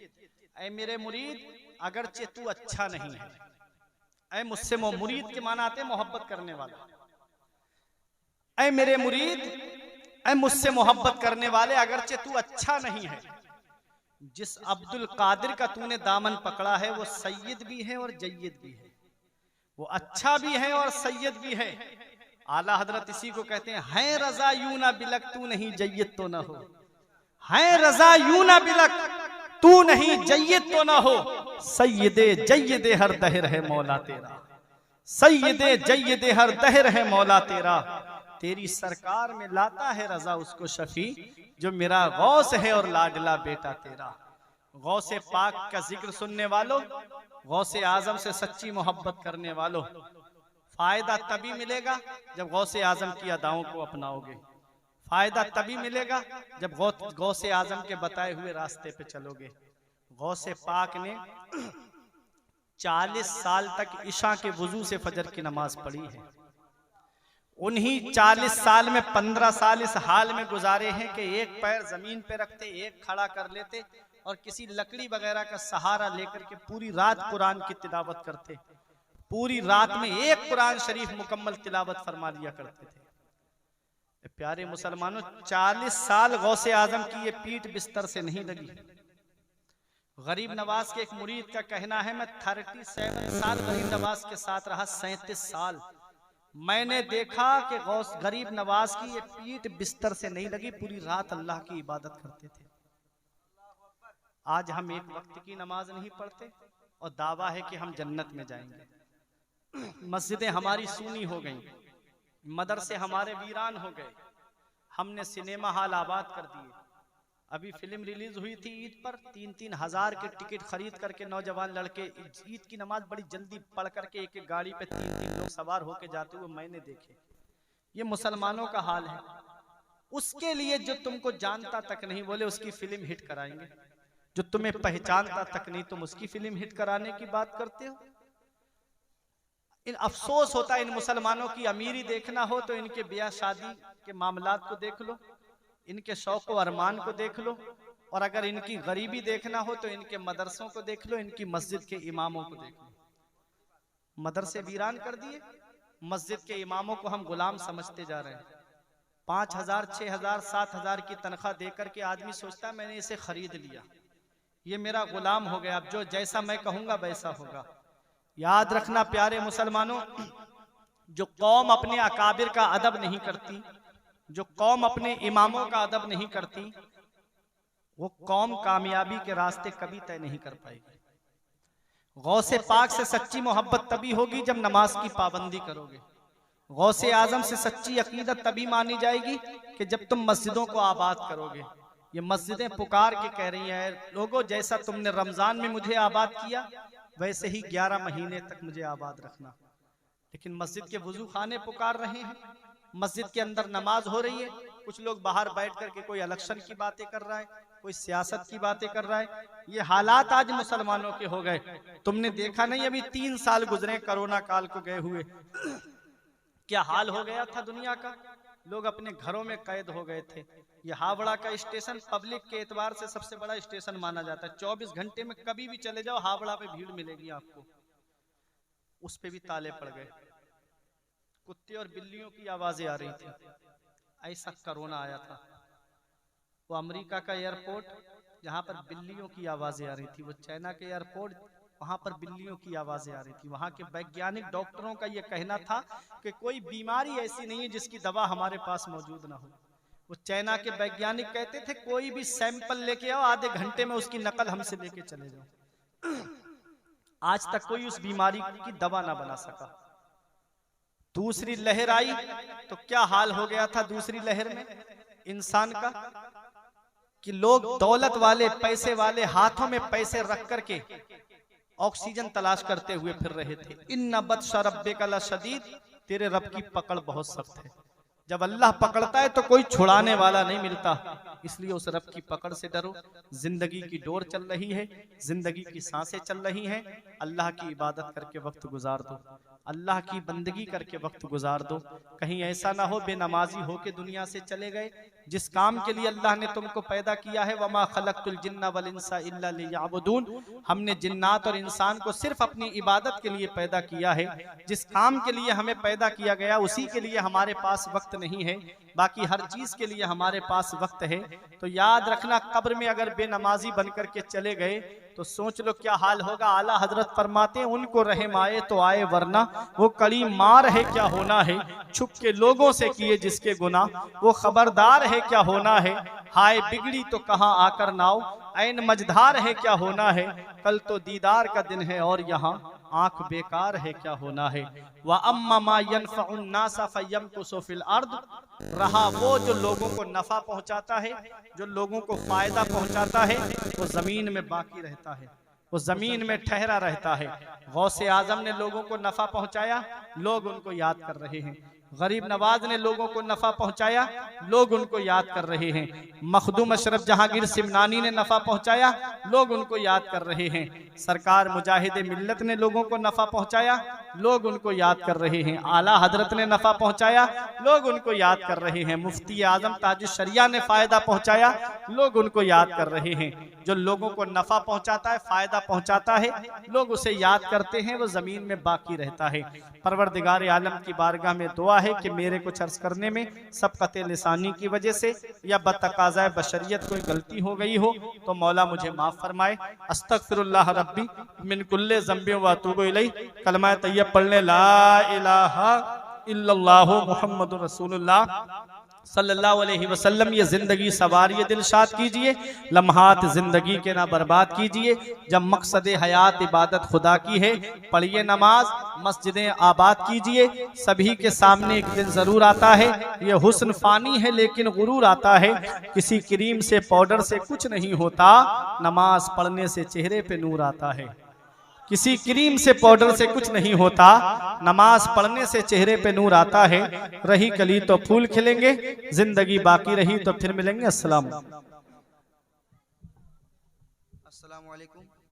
ऐ मेरे मुरीद अगरचे तू अच्छा नहीं है, ऐ मुझसे मुरीद के माना आते मोहब्बत करने वाला, ऐ मेरे मुरीद, ऐ मुझसे मोहब्बत करने वाले अगरचे तू अच्छा नहीं है, जिस अब्दुल कादिर का तूने दामन पकड़ा है वो सैयद भी है और जय्यद भी है, वो अच्छा भी है और सैयद भी है। आला हजरत इसी को कहते हैं रजा यूं ना बिलक तू नहीं जय्यद तो ना हो, है रजा यूं ना बिलक तू नहीं जय्यद तो ना हो, सैयदे जय्यदे हर दहर है मौला तेरा, सैयदे जय्यदे हर दहर है मौला तेरा। तेरी सरकार में लाता है रजा उसको शफी जो मेरा गौस है और लाडला बेटा तेरा। गौसे पाक का जिक्र सुनने वालों, गौसे आजम से सच्ची मोहब्बत करने वालों, फायदा तभी मिलेगा जब गौसे आजम की अदाओं को अपनाओगे, फायदा तभी मिलेगा जब गौसे आजम के बताए हुए रास्ते पे चलोगे। गौसे पाक ने 40 साल तक इशा के वुजू से फजर की नमाज पढ़ी है। उन्हीं 40 साल में 15 साल इस हाल में गुजारे हैं कि एक पैर जमीन पे रखते, एक खड़ा कर लेते और किसी लकड़ी वगैरह का सहारा लेकर के पूरी रात कुरान की तिलावत करते, पूरी रात में एक कुरान शरीफ मुकम्मल तिलावत फरमा लिया करते थे। प्यारे मुसलमानों, 40 साल गौसे आजम की ये पीठ बिस्तर से नहीं लगी। गरीब नवाज के एक मुरीद का कहना है, मैं 37 साल गरीब नवाज के साथ रहा, 37 साल मैंने देखा कि गौस गरीब नवाज की ये पीठ बिस्तर से नहीं लगी, पूरी रात अल्लाह की इबादत करते थे। आज हम एक वक्त की नमाज नहीं पढ़ते और दावा है कि हम जन्नत में जाएंगे। मस्जिदें हमारी सूनी हो गई, मदरसे हमारे वीरान हो गए, हमने सिनेमा हॉल आबाद कर दिए। अभी फिल्म रिलीज हुई थी ईद पर, 3-3 हजार के टिकट खरीद करके नौजवान लड़के ईद की नमाज बड़ी जल्दी पढ़ करके एक एक गाड़ी पे 3-3 लोग सवार होके जाते हुए मैंने देखे। ये मुसलमानों का हाल है। उसके लिए जो तुमको जानता तक नहीं, बोले उसकी फिल्म हिट कराएंगे, जो तुम्हें पहचानता तक नहीं तुम उसकी फिल्म हिट कराने की बात करते हो। इन अफसोस होता है इन मुसलमानों की अमीरी देखना हो तो इनके ब्याह शादी के मामलात को देख लो, इनके शौक व अरमान को देख लो, और अगर इनकी गरीबी देखना हो तो इनके मदरसों को देख लो, इनकी मस्जिद के इमामों को देख लो। मदरसे वीरान कर दिए, मस्जिद के इमामों को हम गुलाम समझते जा रहे हैं। 5,000, 6,000, 7,000 की तनख्वाह देकर के आदमी सोचता है मैंने इसे खरीद लिया, ये मेरा गुलाम हो गया, अब जो जैसा मैं कहूंगा वैसा होगा। याद रखना प्यारे मुसलमानों, जो कौम अपने अकाबिर का अदब नहीं करती, जो कौम अपने इमामों का अदब नहीं करती, वो कौम कामयाबी के रास्ते कभी तय नहीं कर पाएगी। गौसे पाक से सच्ची मोहब्बत तभी होगी जब नमाज की पाबंदी करोगे। गौसे आजम से सच्ची अकीदत तभी मानी जाएगी कि जब तुम मस्जिदों को आबाद करोगे। ये मस्जिदें पुकार के कह रही हैं, लोगों जैसा तुमने रमजान में मुझे आबाद किया वैसे ही 11 महीने तक मुझे आबाद रखना। लेकिन मस्जिद के वजू खाने पुकार रहे हैं, मस्जिद के अंदर नमाज हो रही है, कुछ लोग बाहर बैठ करके कोई इलेक्शन की बातें कर रहा है, कोई सियासत की बातें कर रहा है। ये हालात आज मुसलमानों के हो गए। तुमने देखा नहीं, अभी 3 साल गुजरे कोरोना काल को गए हुए, क्या हाल हो गया था दुनिया का। लोग अपने घरों में कैद हो गए थे। ये हावड़ा का स्टेशन पब्लिक के एतबार से सबसे बड़ा स्टेशन माना जाता है। 24 घंटे में कभी भी चले जाओ हावड़ा पे भीड़ मिलेगी आपको। उस पे भी ताले पड़ गए, कुत्ते और बिल्लियों की आवाजें आ रही थी। ऐसा कोरोना आया था। वो अमेरिका का एयरपोर्ट जहां पर बिल्लियों की आवाजें आ रही थी, वो चाइना के एयरपोर्ट वहां पर बिल्लियों की आवाजें आ रही थी। वहां के वैज्ञानिक डॉक्टरों का ये कहना था कि कोई बीमारी ऐसी नहीं है जिसकी दवा हमारे पास मौजूद ना हो। वो चाइना के वैज्ञानिक कहते थे कोई भी सैंपल लेके आओ, आधे घंटे में उसकी नकल हमसे लेके चले जाओ। आज तक कोई उस बीमारी की दवा ना बना सका। दूसरी लहर आई तो क्या हाल हो गया था दूसरी लहर में इंसान का, कि लोग दौलत वाले पैसे वाले हाथों में पैसे रख करके ऑक्सीजन तलाश करते हुए फिर रहे थे। इन्ना बत्शा रब्बिका लशदीद, तेरे रब की पकड़ बहुत सख्त है। जब अल्लाह पकड़ता है तो कोई छुड़ाने वाला नहीं मिलता, इसलिए उस रब की पकड़ से डरो। जिंदगी की डोर चल रही है, जिंदगी की सांसें चल रही हैं। अल्लाह की इबादत करके वक्त गुजार दो, अल्लाह की बंदगी करके वक्त गुजार दो। कहीं ऐसा ना हो बेनमाजी हो के दुनिया से चले गए। जिस काम के लिए अल्लाह ने तुमको पैदा किया है, वमा खलक़तुल जिन्ना वल इंसा इल्ला लियअबुदून, हमने जिन्नात और इंसान को सिर्फ अपनी इबादत के लिए पैदा किया है। जिस काम के लिए हमें पैदा किया गया उसी के लिए हमारे पास वक्त नहीं है, बाकी हर चीज के लिए हमारे पास वक्त है। तो याद रखना, कब्र में अगर बेनमाजी बन करके चले गए तो सोच लो क्या हाल होगा। आला हजरत फरमाते हैं उनको रहम आए तो आए, वरना वो कड़ी मार है क्या होना है। छुप के लोगों से किए जिसके गुनाह, वो खबरदार है क्या होना है। हाय बिगड़ी तो कहाँ आकर नाव, ऐन मझधार है क्या होना है। कल तो दीदार का दिन है और यहाँ आंख बेकार है क्या होना है। व अम्मा मा यनफ़उन नासा फयमकुसु फिल अर्द, रहा वो जो लोगों को नफा पहुंचाता है, जो लोगों को फायदा पहुंचाता है, वो जमीन में बाकी रहता है, वो जमीन में ठहरा रहता है। गौसे आजम ने लोगों को नफा पहुंचाया, लोग उनको याद कर रहे हैं। गरीब नवाज ने लोगों को नफा पहुंचाया, लोग उनको याद कर रहे हैं। मखदूम अशरफ जहांगीर सिमनानी ने नफा पहुंचाया, लोग उनको याद कर रहे हैं। सरकार मुजाहिदे मिल्लत ने लोगों को नफा पहुंचाया, लोग उनको याद कर रहे हैं। आला हजरत ने नफा पहुंचाया, लोग उनको याद कर रहे हैं। मुफ्ती आजम ताजुश शरिया ने फायदा पहुंचाया, लोग उनको याद कर रहे हैं। जो लोगों को नफा पहुंचाता है, फायदा पहुंचाता है, लोग उसे याद करते हैं, वो जमीन में बाकी रहता है। परवरदिगार आलम की बारगाह में दुआ है कि मेरे कुछ अर्ज करने में सबकत लिसानी की वजह से या बतकाज़ाए बशरियत कोई गलती हो गई हो तो मौला मुझे माफ फरमाए। अस्तगफिरुल्लाह रब्बी मिन कुल्ले ज़ंबि व अतूबु इलैह। कलमा तैयब पढ़ने ला इलाहा इल्लल्लाहु मुहम्मदुर रसूलुल्लाह सल्लल्लाहु अलैहि वसल्लम। ये जिंदगी सवारिए दिलशाद कीजिए, लम्हात जिंदगी के ना बर्बाद कीजिए। जब मकसद हयात इबादत खुदा की है, पढ़िए नमाज, मस्जिदें आबाद कीजिए। सभी के सामने एक दिन जरूर आता है, ये हुस्न फानी है लेकिन गुरूर आता है। किसी क्रीम से पाउडर से कुछ नहीं होता, नमाज पढ़ने से चेहरे पे नूर आता है। किसी क्रीम से पाउडर से कुछ नहीं होता, नमाज पढ़ने से चेहरे पे नूर आता है। रही कली तो फूल खिलेंगे, जिंदगी बाकी रही तो फिर मिलेंगे। अस्सलाम वालेकुम।